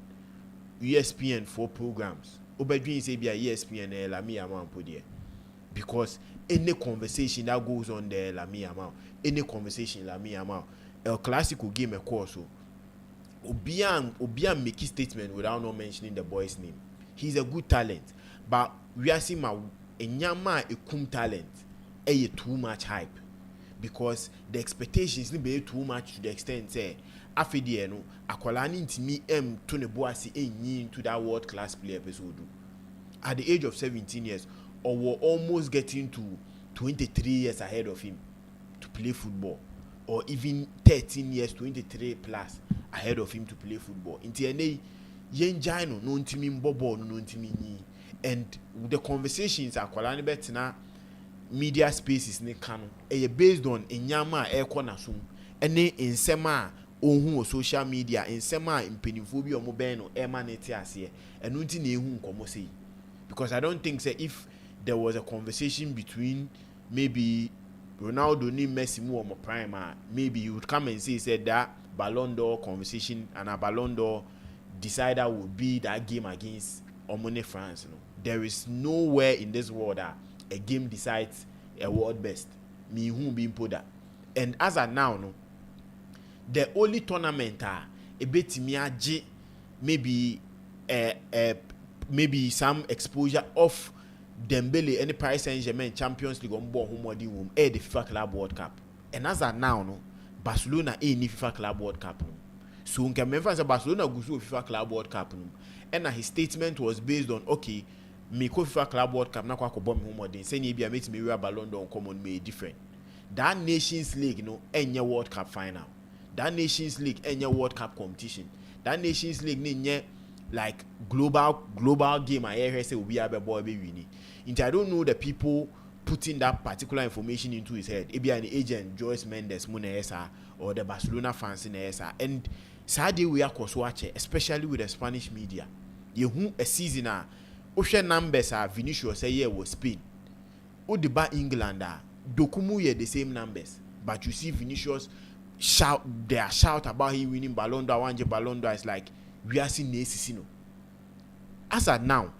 for programs. Obedrin say be a ESPN Lamine Yamal podium. Because any conversation that goes on there, Lamine Yamal, any conversation Lamine Yamal, El Clasico game a course. Obian make his statement without not mentioning the boy's name. He's a good talent, but we are seeing a kum talent, too much hype, because the expectations be too much to the extent say after no akwalani ntimi to ne boasi into that world class player episode. At the age of 17 years, or were almost getting to 23 years ahead of him to play football, or even 13 years, 23 plus ahead of him to play football. In TNA, Yenjano, no ntimi mbobo, no ntimi ni. And the conversations are kwalani betina media spaces ne kano. Based on enyama ekona sum. Ene insema ohun social media, insema impenifobia omo beno emanete asiye. Enu nti ne ehun komo sei. Because I don't think say if there was a conversation between maybe Ronaldo ni Messi mu on prime, maybe you would come and say that Ballon d'Or conversation and a Ballon d'Or decider will be that game against Omone France. You know? There is nowhere in this world that a game decides a world best. Me who being put that. And as of now, no, the only tournament a bit maybe maybe some exposure of Dembele and the Paris Saint-Germain Champions League on board home the FIFA Club World Cup. And as of now, no, Barcelona any FIFA Club World Cup. No. So when Memphis Barcelona goes to FIFA Club World Cup, no, and his statement was based on okay, me go FIFA Club World Cup na kwa ko bomb home then say maybe I make me wear Ballon d'Or common may different. That Nations League, no, any World Cup final. That Nations League any World Cup competition. That Nations League ni like global game I hear say we have a boy be winning. I don't know the people putting that particular information into his head. It be an agent Joyce Mendes Munesa or the Barcelona fans in ESA. And sadly we are cross watching, especially with the Spanish media. You who a season ocean numbers are Vinicius say yeah was Spain. Udeba England Dokumu the same numbers. But you see Vinicius shout about him winning Ballon d'Or, one Ballon d'Or is like we are seeing Nesisino. As at now,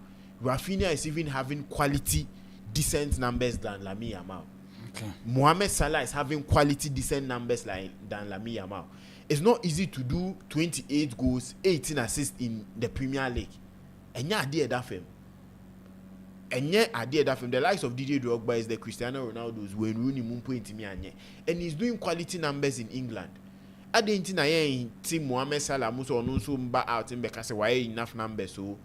Rafinha is even having quality, decent numbers than Lamine Yamal. Okay. Mohamed Salah is having quality, decent numbers than Lamine Yamal. It's not easy to do 28 goals, 18 assists in the Premier League. And yeah, idea that film. The likes of Didier Drogba is the Cristiano Ronaldo's when Rooney Mumpo and he's doing quality numbers in England. I didn't know team Mohamed Salah muso onunso mba out in because why enough numbers so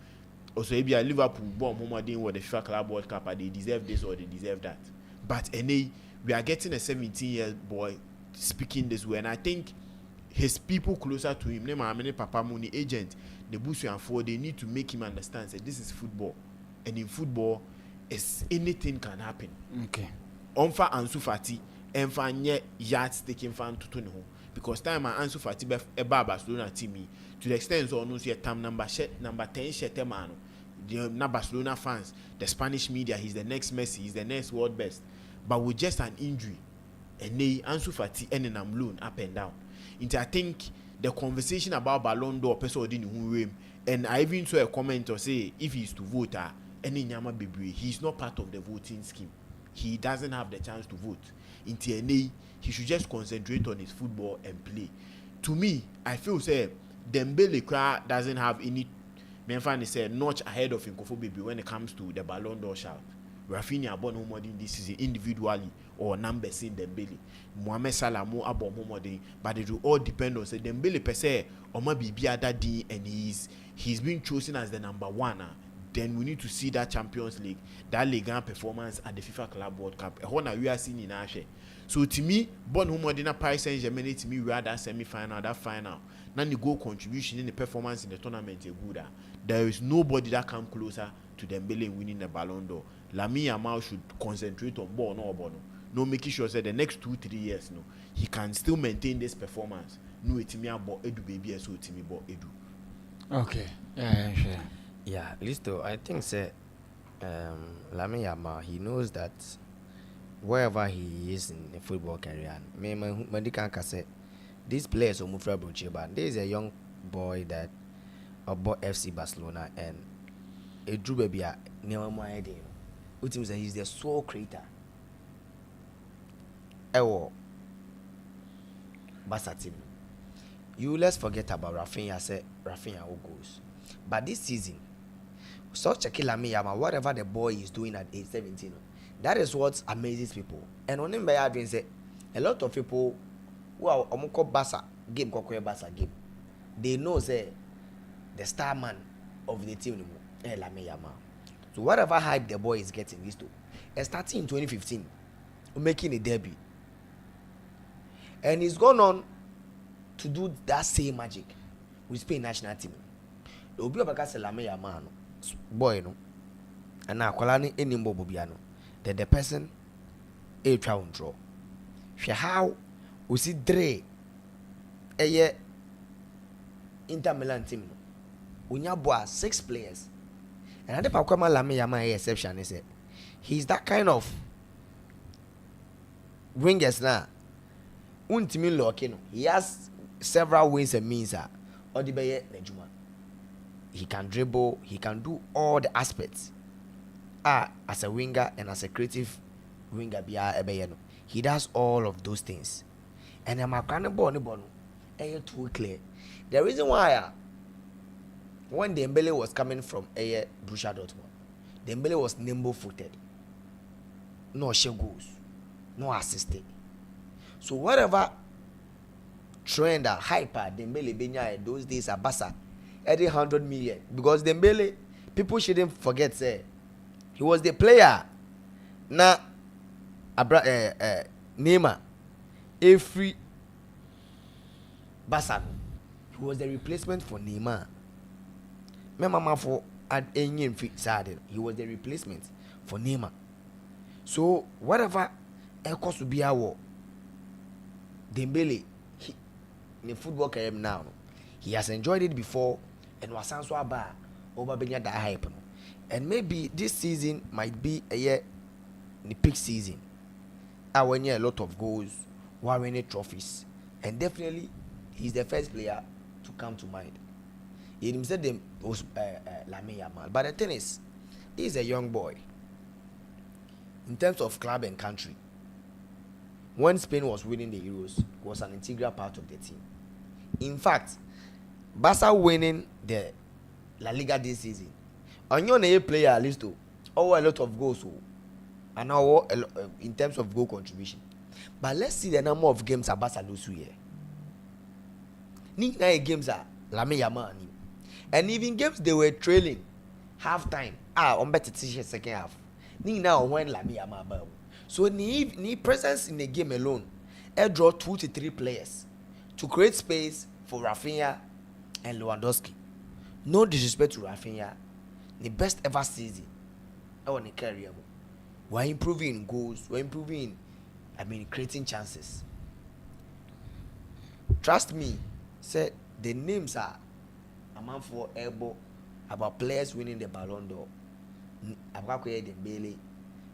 also maybe a Liverpool bomb home doing what the FIFA Club World Cup they deserve this or they deserve that. But we are getting a 17-year-old boy speaking this way, and I think his people closer to him, name Papa Muni agent, the Busu and Ford, they need to make him understand that this is football, and in football, anything can happen. Okay. Onfa Ansu Fati, enfa nye yardstick fan to turn home. Because time Ansu Fati be Barcelona team to the extent so no see time number 10 shirt man. The Barcelona fans, the Spanish media, he's the next Messi, he's the next world best. But with just an injury, and they Ansu Fati ending am loan up and down. Into I think the conversation about Ballon d'Or person didn't who and I even saw a comment or say if he's to vote any Nyama Bibri, he's not part of the voting scheme. He doesn't have the chance to vote. In TNA, he should just concentrate on his football and play. To me, I feel say Dembele doesn't have any notch ahead of Nkofo Baby when it comes to the Ballon d'Or shout. Rafinha born homodin this season individually or numbers in Dembele. Mohamed Salah more abon homodin, but it will all depend on say Dembele per se or maybe be other D and he's been chosen as the number one. Then we need to see that Champions League, that Ligue 1 performance at the FIFA Club World Cup. We are seeing in Ashe. So to me, born homodina Paris Saint-Germain to me we are that semi-final, that final. Now the goal contribution in the performance in the tournament is good. There is nobody that come closer to Dembele winning the Ballon d'Or. Lamine Yamal should concentrate on ball, no making sure that the next 2-3 years, no, he can still maintain this performance. No, it's me about Edu baby, so it's me about Edu. Okay, yeah, sure. Yeah, Listo, I think say Lamine Yamal, he knows that wherever he is in a football career, say these players are moved from but there is a young boy that bought FC Barcelona and a drew baby near my idea. Which means that he's the sole creator. Barca team. You let's forget about Rafinha. Say Rafinha who goes, but this season, so check Lamine Yamal, whatever the boy is doing at age 17, that is what amazes people. And on him by having say, a lot of people who are Barca game, Barca game, they know say the star man of the team, Lamine Yamal. So whatever hype the boy is getting this to, starting in 2015, making a debut, and he's gone on to do that same magic with Spain national team. The Obi Obaka Lamine Yamal, boy no, and now Kolani Enimbo Bobiano, that the person a try draw. How we see Dre a year Inter Milan team. Unyabwa 6 players. And I think Lamine Yamal exception is he's that kind of wingers now. Untimi Lokino, he has several ways and means. Odibeye Nejuma. He can dribble, he can do all the aspects. As a winger and as a creative winger, he does all of those things. And I'm a kind of bono, too clear. The reason why when Dembele was coming from Borussia Dortmund, Dembele was nimble-footed, no share goals, no assisting. So whatever trend or hyper Dembele benya those days at Barca, every 100 million, because Dembele, people shouldn't forget, say he was the player. Now, Neymar, every Barca, he was the replacement for Neymar. Remember, for at any side, he was the replacement for Neymar. So whatever cost to be our Dembele, in the football career now, he has enjoyed it before and was so bad over being that hype. And maybe this season might be a year in the peak season. I win a lot of goals, winning trophies, and definitely he's the first player to come to mind. He himself was Lamine Yamal, but the thing is, he's a young boy. In terms of club and country, when Spain was winning the Euros, he was an integral part of the team. In fact, Barca winning the La Liga this season, on your player at least a lot of goals, and now in terms of goal contribution. But let's see the number of games that Barca lose here. Nine games are Lamine Yamal, and even games they were trailing half time. On better second half. Now when Lamine Yamal, so ni presence in the game alone, draw 2 to 3 players to create space for Rafinha and Lewandowski. No disrespect to Rafinha, the best ever season on the career. We're improving in goals, we're improving creating chances. Trust me, say the names are a man for elbow about players winning the Ballon d'Or. Abakoye Dembele,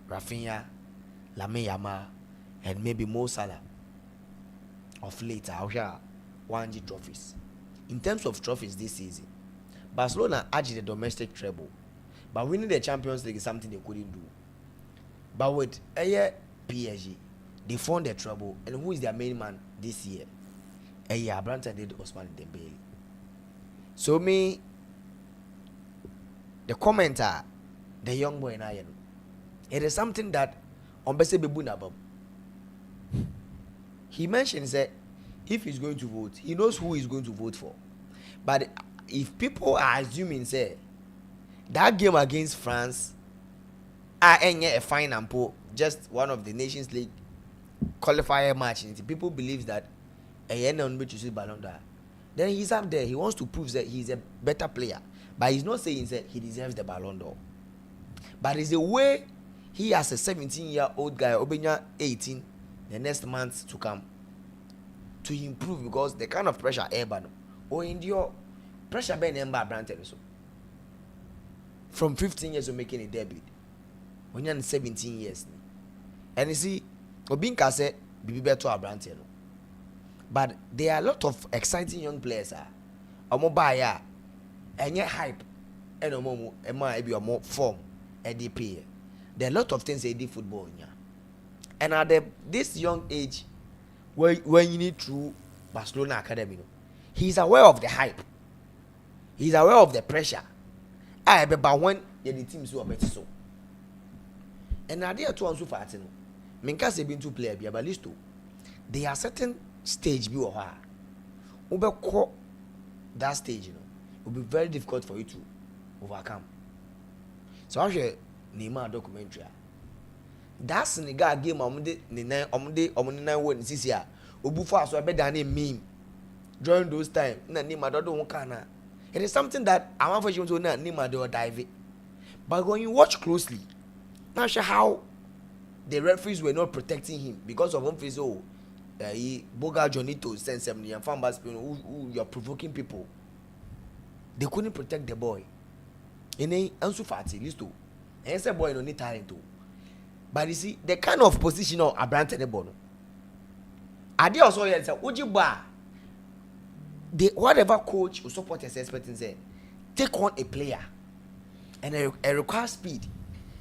Rafinha, Lamine Yamal, and maybe Mo Salah. Of late, I'll share 1G trophies. In terms of trophies this season, Barcelona edged the domestic treble, but winning the Champions League is something they couldn't do. But with PSG, they found their trouble, and who is their main man this year? Brandon did Ousmane Dembele. So me, the commenter, the young boy in Iron, it is something that Ombese Bebunabam. He mentions that if he's going to vote, he knows who he's going to vote for. But if people are assuming, say, that game against France, a fine and poor, just one of the Nations League qualifier match, and people believe that Ballon d'Or, then he's up there. He wants to prove that he's a better player, but he's not saying that he deserves the Ballon d'Or. But it's the way he, as a 17-year-old guy, Obenya 18, the next month to come, to improve, because the kind of pressure or endure pressure by number Branton so from 15 years of making a debut when you're 17 years, and you see Obinka said be better to Branton, but there are a lot of exciting young players mobile and yet hype and more form ADP. There are a lot of things they do football in here. And at this young age, when you need through Barcelona Academy, he's aware of the hype. He's aware of the pressure. But when the teams who are better so. And now they are two and so far. Minka say been two player, but at least two. There are certain stage be or her. Ube that stage, it will be very difficult for you to overcome. So I share Neymar documentary. That's the guy game omde 9 win this year. Obufa so better than meme. During those time, na Neymar don't want. It is something that I'm unfortunate to know Neymar do dive it. But when you watch closely, not sure how the referees were not protecting him because of one face. Boga Johnny to send 70 and fan bas who you are provoking people. They couldn't protect the boy. And then Ansu Fati list and say boy no need talent too. But you see the kind of position of Abrante the ball. Ade also here say Ujiba. The whatever coach or supporters expecting say take on a player and a require speed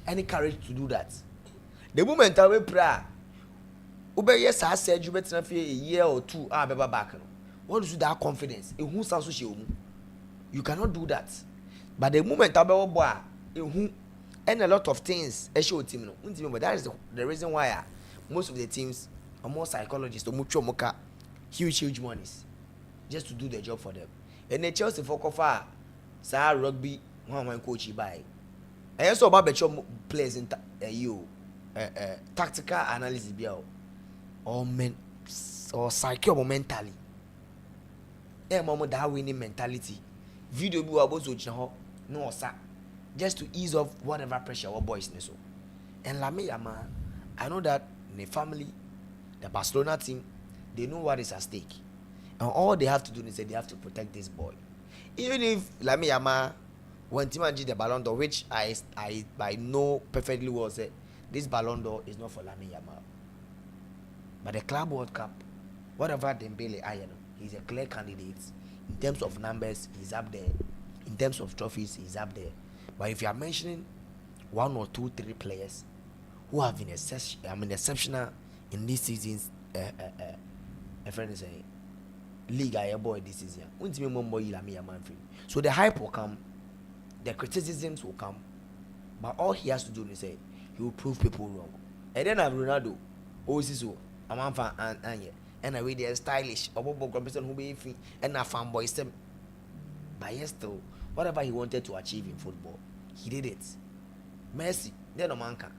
and courage to do that. The moment I will pray, yes, I said you better not a year or two. Back. What is that confidence? You cannot do that. But the moment I will boy, and a lot of things, but that is the reason why most of the teams are more psychologists or mucho moka huge monies just to do the job for them. And the Chelsea for Kofa, Sir Rugby, one coach by. I also about better players in tactical analysis or psyche or mentally. That winning mentality. Video be about to no sir. Just to ease off whatever pressure our boys need so. And Lamiyama, I know that in the family, the Barcelona team, they know what is at stake. And all they have to do is say they have to protect this boy. Even if Lamiyama when Timanji the Ballon d'Or, which I know perfectly well, say this Ballon d'Or is not for Lamiyama. But the Club World Cup, whatever Dembele Ayano, he's a clear candidate. In terms of numbers, he's up there. In terms of trophies, he's up there. But if you are mentioning 1 or 2, 3 players who have been exceptional in this season's a friend is saying league boy this season. So the hype will come, the criticisms will come, but all he has to do is say he will prove people wrong. And then I'm Ronaldo, so I'm fan and I read they're stylish, or person who be and a fanboy stem. But yes, still, whatever he wanted to achieve in football, he did it. Messi, then no man can.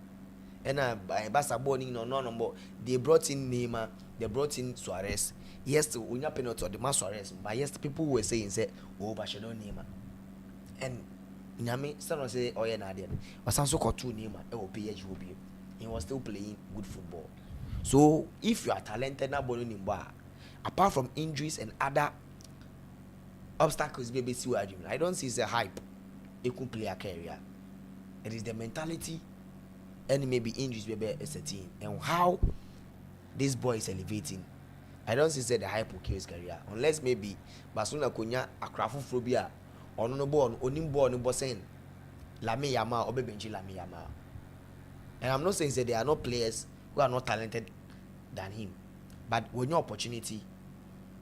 And by basketball, no, they brought in Neymar, they brought in Suarez. Yes, we not penalty or the man Suarez, but yes, people were saying, say, oh, but she don't Neymar. And Nyame, someone say, oh, yeah, Nadia, but some so called 2 Neymar, PH will be. He was still playing good football. So, if you are talented, now born in bar, apart from injuries and other obstacles, baby, see what I don't see it's a hype. It could play a career. It is the mentality and maybe injuries baby is a team and how this boy is elevating. I don't see the hype will kill his career unless maybe Barcelona konya akrafo phobia or no ball onim ball no saying Lami Yama or Benji Lami Yama. And I'm not saying that there are no players who are not talented than him, but when your opportunity,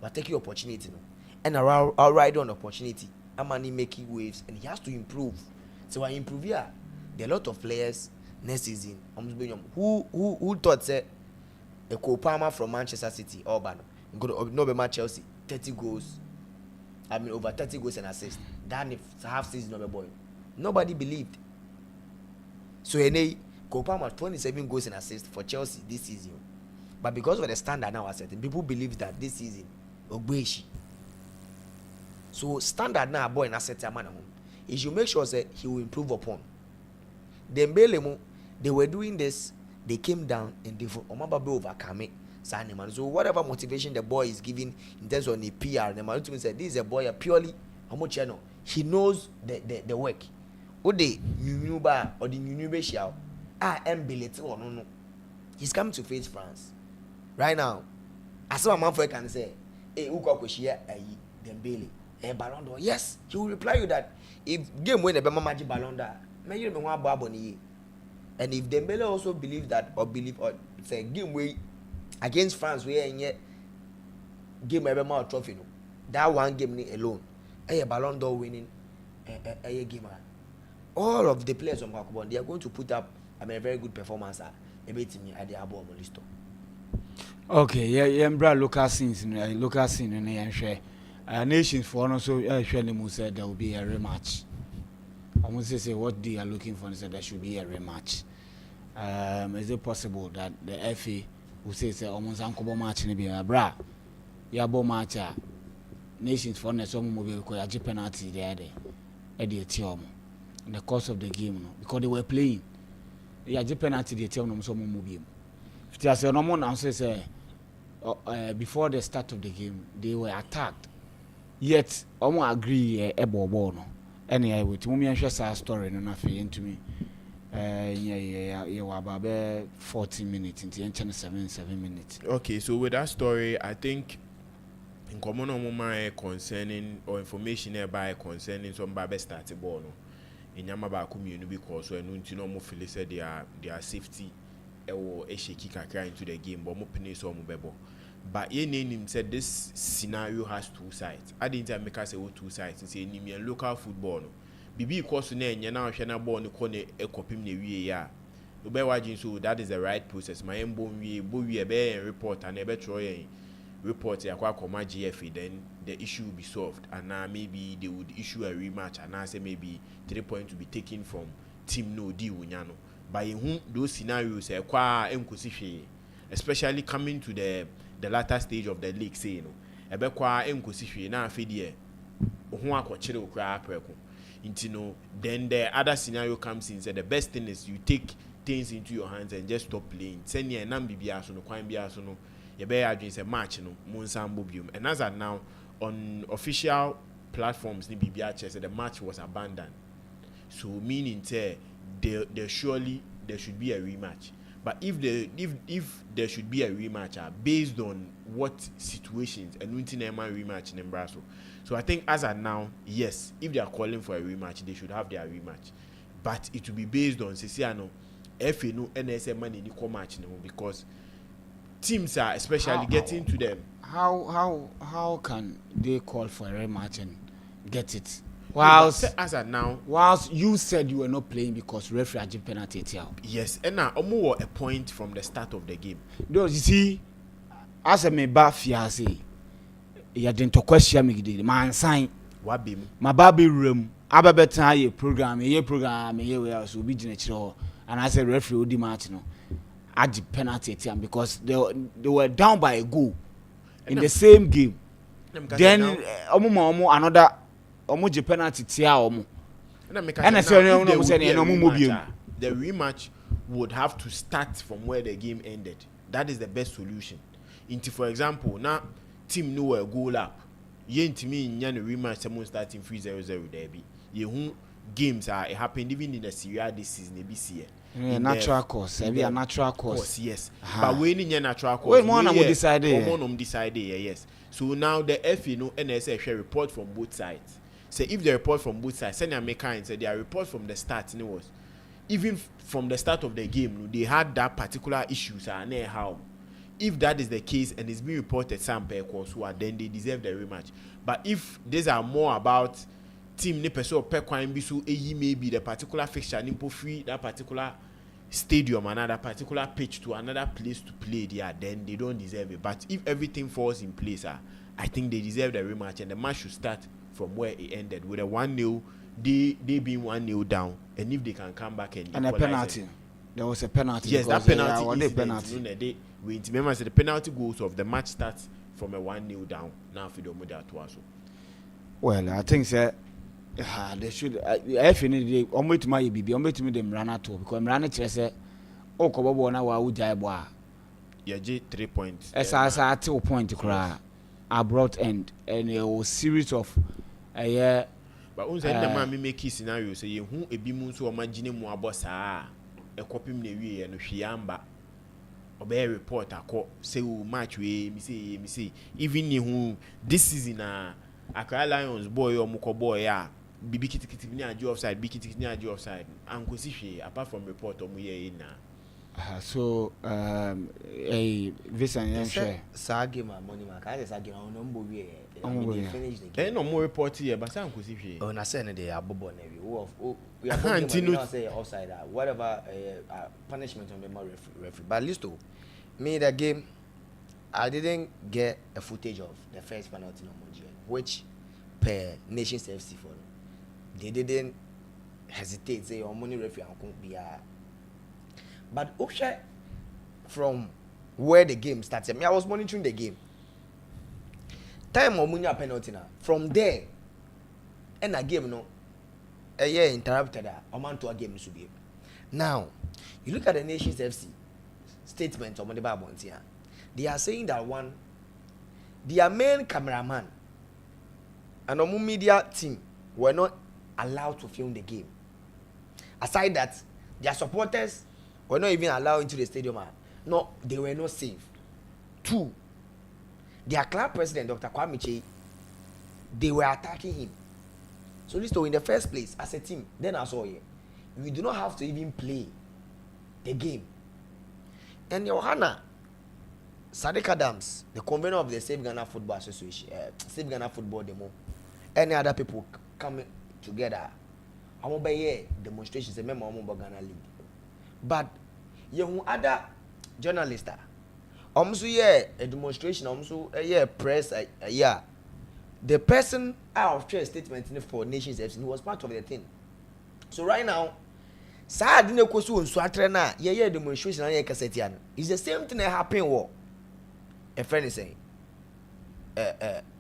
but take your opportunity, no, and I'll ride on opportunity. I'm only making waves, and he has to improve. So I improve here. There are a lot of players next season. Who thought say a Copama from Manchester City or no be Chelsea 30 goals. I mean over 30 goals and assists. Then if half season of a boy, nobody believed. So Copama 27 goals and assists for Chelsea this season. But because of the standard now setting, people believe that this season Ogbeshi. So standard now boy in asset man is you make sure that he will improve upon. Dembele they were doing this, they came down and they overcome it. So whatever motivation the boy is giving in terms of the PR, the man said this is a boy purely he knows the work. What they Nuba or the Nubeshia or no. He's coming to face France. Right now, as a man for can say, Dembele, Ballon d'Or. Yes, he will reply you that if game win a Magic Ballon d'Or, may you know Baboni. And if Dembele also believe that or say game way against France, we are yet game ever more trophy. No, that one game alone, a Ballon d'Or winning a gamer. All of the players on Makubon, they are going to put up a very good performance at a bit at the Abo Molisto. Okay, yeah, bra local scenes, and share. Nations for also Shanimu said there will be a rematch. I want to say what they are looking for is that there should be a rematch. Is it possible that the FA will say almost uncle match in the bra? Yabo match Nations for some mobile a penalty there at the team in the course of the game because they were playing. Yeah, penalty the team some mobile. If there's a normal answer say before the start of the game they were attacked. Yet agree no. Anyway, with Mummy and Shasa story no na fe into me Yeah, about 14 minutes into 7 minutes. Okay, so with that story, I think in common on concerning or information nearby concerning some baby started ball no in Yamaba community because when you know more feel said their safety or a shaky kakra into the game, but more penny so mobile. But ye name said this scenario has two sides. I didn't make us say two sides and say in local football no. Bibi course na enya na hwe na ball no kone ekopim na wie ya obe wagin so that is the right process my embo wie bo wie be report and ebe tro yen report yakwa koma GFA then the issue will be solved and now maybe they would issue a rematch and now say maybe 3 points to be taken from team no di wonya no by whom those scenarios e kwa enkosi hwe especially coming to the latter stage of the league say no ebe kwa enkosi hwe na afedie ho akochire okra apreko. Then the other scenario comes in. So the best thing is you take things into your hands and just stop playing. Send your number biaso no kwan biaso no. You better against a match no. Monsambobium. And as of now on official platforms, ni BBR said the match was abandoned. So meaning there surely there should be a rematch. But if there should be a rematch, based on what situations and winning a rematch in Embraso. So I think as of now, yes, if they are calling for a rematch, they should have their rematch. But it will be based on Ceciano, FA no NSM money in match no because teams are especially getting to them. How can they call for a rematch and get it? Whilst as of now, whilst you said you were not playing because referee had penalty. Yes, and now almost a point from the start of the game. Those you see, as a member fiancé, you didn't question me the man sign. Wabim. My baby room. Ababeta ye program ye we also be general and I said referee would match no. At the penalty because they were down by a goal in the same game. Then another omo penalty tia omo. And I said the rematch would have to start from where the game ended. That is the best solution. Into for example, now team know a goal up. Ye to me in the rematch someone starting 3-0 there be. Ye games are happened even in the Serie A this season natural course. Be a natural course. Yes. But when in your natural course, decide yes. So now the FA no NSA share report from both sides. Say if the report from both sides, send a maker and say their report from the start, and it was even from the start of the game, they had that particular issues and how. If that is the case and it's being reported some course, then they deserve the rematch. But if these are more about team ne person per kwine be so maybe the particular fixture nimpo free that particular stadium another particular pitch to another place to play there, then they don't deserve it. But if everything falls in place, I think they deserve the rematch and the match should start from where it ended with a 1-0, they being 1-0 down, and if they can come back and a penalty. There was a penalty. Yes, that penalty is penalty. We remember the penalty goals of the match starts from a 1-0 down. Now for the also. Well, I think sir, they should. If you need the to my BB, to me them run out because run say, oh, Kobo na wa ujaiboa. Yeah, 3 points. As 2 point cry. Abrupt end and a series of but once the man make scenario say who a bimun so imagine mo abosa a copy me we and hwiamba obey report akọ say match we me say even who this season Accra Lions boy or Muko boy bibi kitikiti ni aju offside bikiti ni aju offside ankosi hwe apart from report omo ye na so Vincent Yemhwe sagi ma money ma ka sagi na no mbo we finish the game no more report here but ankosi hwe oh na say no dey abobo na we are say offside whatever punishment on the referee but listo me the game I didn't get a footage of the first penalty no Moji which per Nations FC for they didn't hesitate say money referee and be but okay, from where the game started, I was monitoring the game. Time of Munya penalty now. From there, and a game no, a year interrupted a man to a game should be. Now, you look at the Nations FC statement of the Bible here. They are saying that one, their main cameraman and our media team were not allowed to film the game. Aside that, Their supporters were not even allowed into the stadium. No, they were not safe. 2, their club president, Dr. Kwame, they were attacking him. So listen, in the first place, as a team, then I saw you. We do not have to even play the game. And Johanna Sadiq Adams, the convener of the Save Ghana Football Association, Save Ghana Football Demo, any other people coming together, I won't be demonstrations, a member of Ghana League. But you other journalists, almost a demonstration, almost a press, yeah. The person out of trade statement for Nations FC was part of the thing. So right now, Sa didn't go so na yeah demonstration and yeah it's the same thing that happened war. A friend is saying,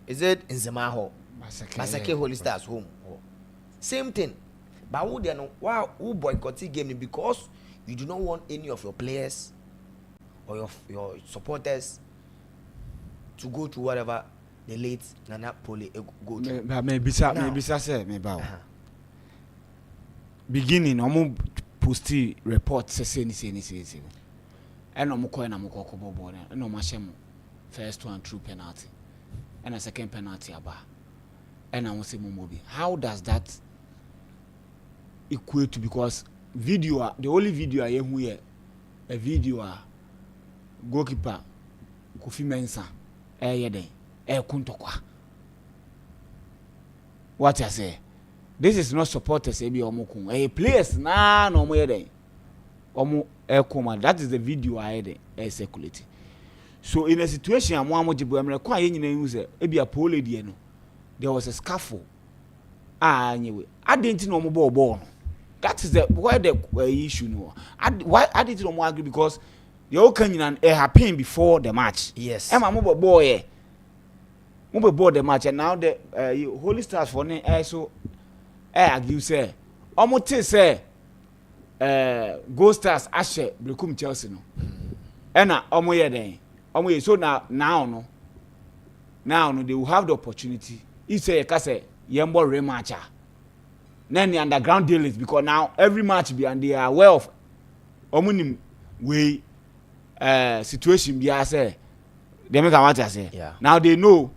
is it in Zemaho? Masake Holy Stars home. Same thing. But who they know who boycotting game because you do not want any of your players or your supporters to go to whatever the late Nana Pole go to. Maybe say maybe. Beginning, I'm posti report say. And I'm going to go board. And I'm ashamed. First one true penalty, and a second penalty about. And I want to say Momobi. How does that equate to? Because video, the only video I am here, a video goalkeeper Kofi Mensah, kuntokwa. What I say? This is not supporters ebi omokun. Players na no mo yede. Omo ekoma. That is the video I had circulating. So in a situation am jibu amre kwa ye nyina hu se ebi apole die no. There was a scuffle. Anyway, I didn't know more ball. That is why the issue no. Why I didn't know agree because the whole Kenyan happened before the match. Yes. Emma mo boy. Mo board the match and now the Holy Stars for ne so argue say omote say Gold Stars ashe Blekum Chelsea no. Ena omo ye den. Omo ye so now they will have the opportunity. If say ka say yembo rematch. Then the underground deal is because now every match be and they are aware of omunim way situation be say they make what I say. Yeah. Now they know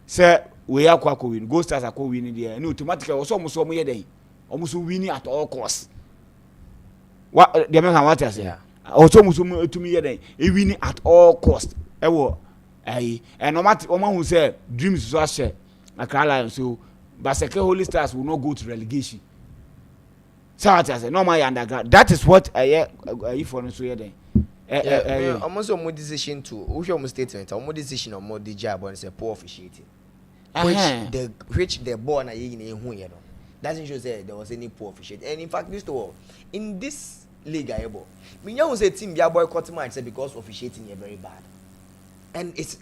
say we are kwa win. Ghost Stars are winning there. And automatically also almost almost winning at all costs. What they make what I say. Yeah. Also almost to me there. Winning at all costs. And no matter who say dreams so share. So Baseke Holy Stars will not go to relegation. So what I say, no my underground. That is what I for so here then. Almost a more decision to who your statement, a more decision or more DJ but it's a poor officiating. Which the born a year in who you know. Doesn't show say there was any poor officiating. And in fact, this to all in this league I able. Me know say team ya boycott match because officiating is very bad. And it's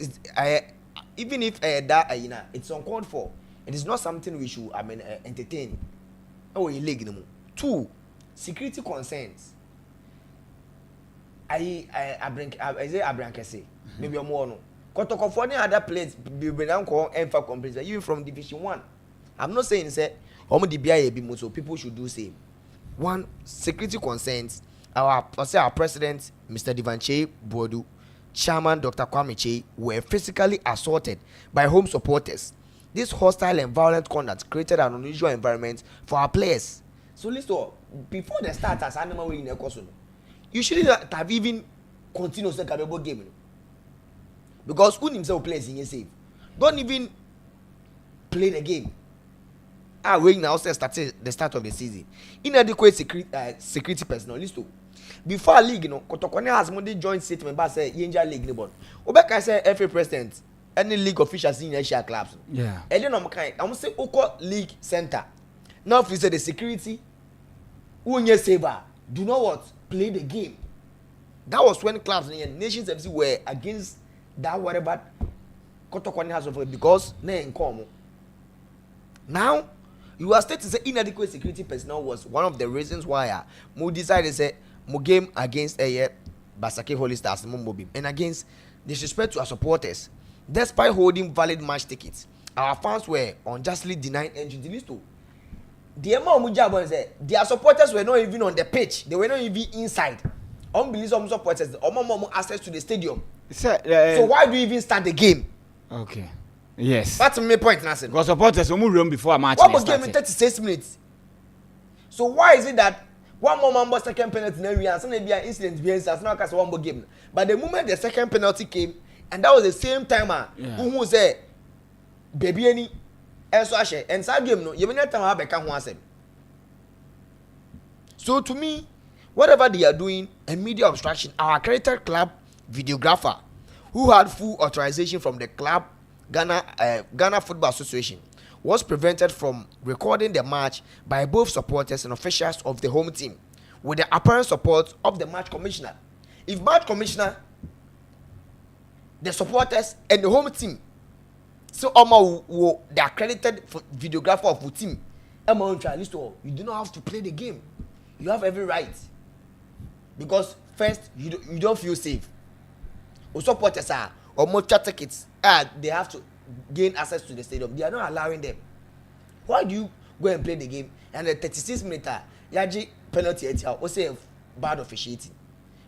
even if that it's uncalled for. It is not something we should entertain. Oh, league no more. 2, security concerns. I say Abrankese. Maybe more no. Kotoko for any other place be now call Enfa complaints. You from Division 1. I'm not saying say so people should do same. 1, security concerns. Our president, Mr. Divanche Bodu, chairman Dr. Kwame Che, were physically assaulted by home supporters. This hostile and violent conduct created an unusual environment for our players. So listen, before the start as animal way in the course, you shouldn't have even continued the Kabebo game. Because who himself plays in your save. Don't even play the game. Waiting now says the start of the season. Inadequate security personnel. Listen, before league, Kotokone has Monday joint statement but say Yenja League no bon. Obeka say FA president. Any league officials in Asia clubs. Yeah. And then I'm say Oko League Center. Now if you say the security, who saver, do not what? Play the game. That was when clubs and Nations FC were against that whatever Kotokwane has offered because they in common. Now you are stating say inadequate security personnel was one of the reasons why Mo decided say Mo game against Basake Holy Stars and against disrespect to our supporters. Despite holding valid match tickets, our fans were unjustly denied entry to the list. the amount of job was their supporters were not even on the pitch. They were not even inside. Unbelievable supporters. Access to the stadium. So why do you even start the game? Okay. Yes. That's my point, Nassim. Because supporters will move before a match. What was game in 36 minutes? So why is it that one more man was second penalty and some be an incident behind us now because one more game? But the moment the second penalty came, and that was the same timer who said, "Baby, any." And so I say, and side game no, you may not have a can once. So to me, whatever they are doing, a media obstruction, our accredited club videographer, who had full authorization from the club Ghana Football Association, was prevented from recording the match by both supporters and officials of the home team, with the apparent support of the match commissioner. If match commissioner, the supporters and the home team, so the accredited videographer of the team, you do not have to play the game. You have every right, because first you don't feel safe. Supporters are or more tickets, they have to gain access to the stadium. They are not allowing them. Why do you go and play the game and the 36 minutes yaji penalty or say bad officiating?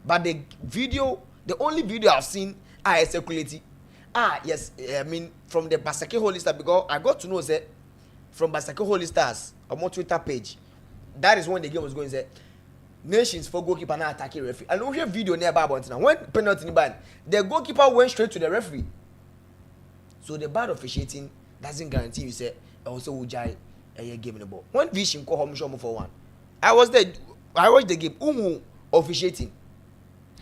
But the only video I've seen is circulating. Yes, I mean from the Basake Holy Stars, because I got to know that from Basake Holy Stars on my Twitter page, that is when the game was going. Say nations for goalkeeper now attacking referee. And we have video nearby about now. When penalty in bad, the goalkeeper went straight to the referee. So the bad officiating doesn't guarantee you say also ujai a game in the ball. When Vision call home show for one, I was there. I watched the game. Officiating,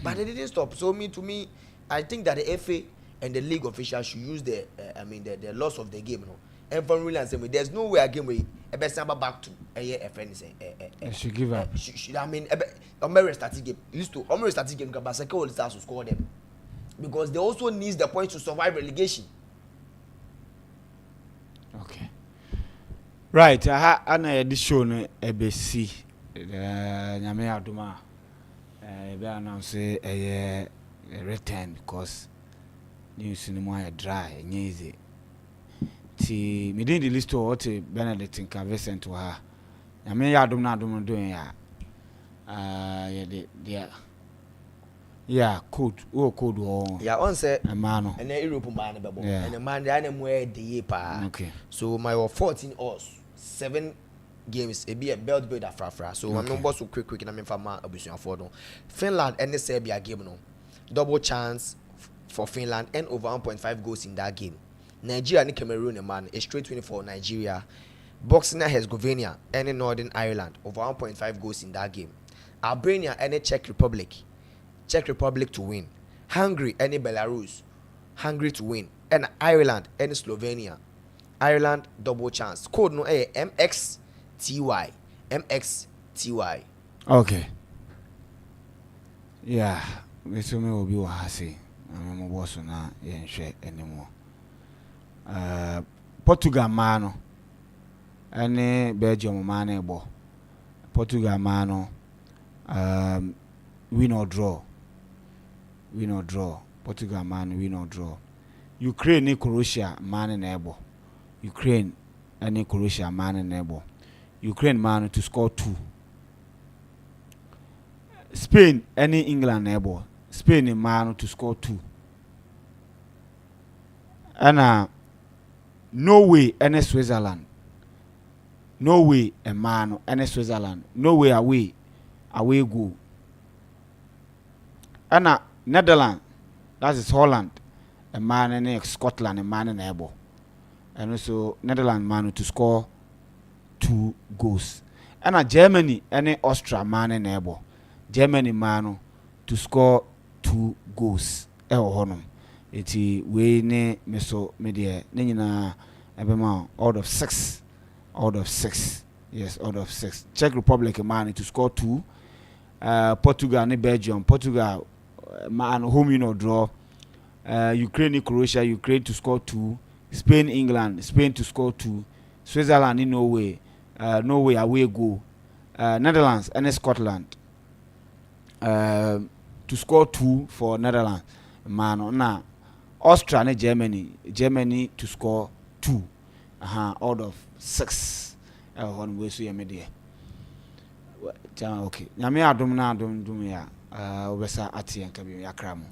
but they didn't stop. So to me, I think that the FA and the league officials should use the loss of the game, and from really and say there's no way a game we best number back to a friend say should give up. I mean, American starting game used to American starting game because Basake all stars to score them, because they also need the points to survive relegation. Okay, right. I know this show no ABC. Nyame aduma. Be announce a return because news in the dry and easy. See, me didn't the list of what Benedict in Cavescent to her. I may have done doing yeah, code, Yeah, on set a man, and a European man, and a man that I'm where the pa. Okay, so my 14 hours, 7 games, a be a belt builder frafra. So I'm not so quick, and I mean, for my abusion for no Finland and the Serbia game, no double chance for Finland and over 1.5 goals in that game. Nigeria and Cameroon, a man, a straight 24 Nigeria. Bosnia Herzegovina and Northern Ireland over 1.5 goals in that game. Albania and Czech Republic to win. Hungary and Belarus, Hungary to win. And Ireland and Slovenia, Ireland double chance. Code no MXTY. Okay. Yeah, this will be what I say. I'm a boss on that. Yeah, share anymore. Portugal mano, any Belgium mano bo. Portugal mano, win or draw. Portugal man win or draw. Ukraine and Croatia man and able. Ukraine and Croatia man and able. Ukraine man to score 2. Spain and England able. Spain and man to score 2. And Norway and Switzerland. Norway and man and Switzerland. Norway away go. And Netherlands, that is Holland, a man and Scotland, a man and able. And also Netherlands man to score 2 goals. And Germany and Austria man and able. Germany man to score 2 goals. Iti we ne meso media nina ebema out of 6. Yes, out of 6. Czech Republic man to score 2. Portugal and Belgium. Portugal man home draw. Ukraine Croatia. Ukraine to score 2. Spain England. Spain to score 2. Switzerland in Norway. Norway away go. Netherlands and Scotland. To score 2 for Netherlands. Man na Austria and Germany to score 2 out of 6. hon we so ye me de okay nyame adom na adom dum ya obesa ate enka bi yakra mo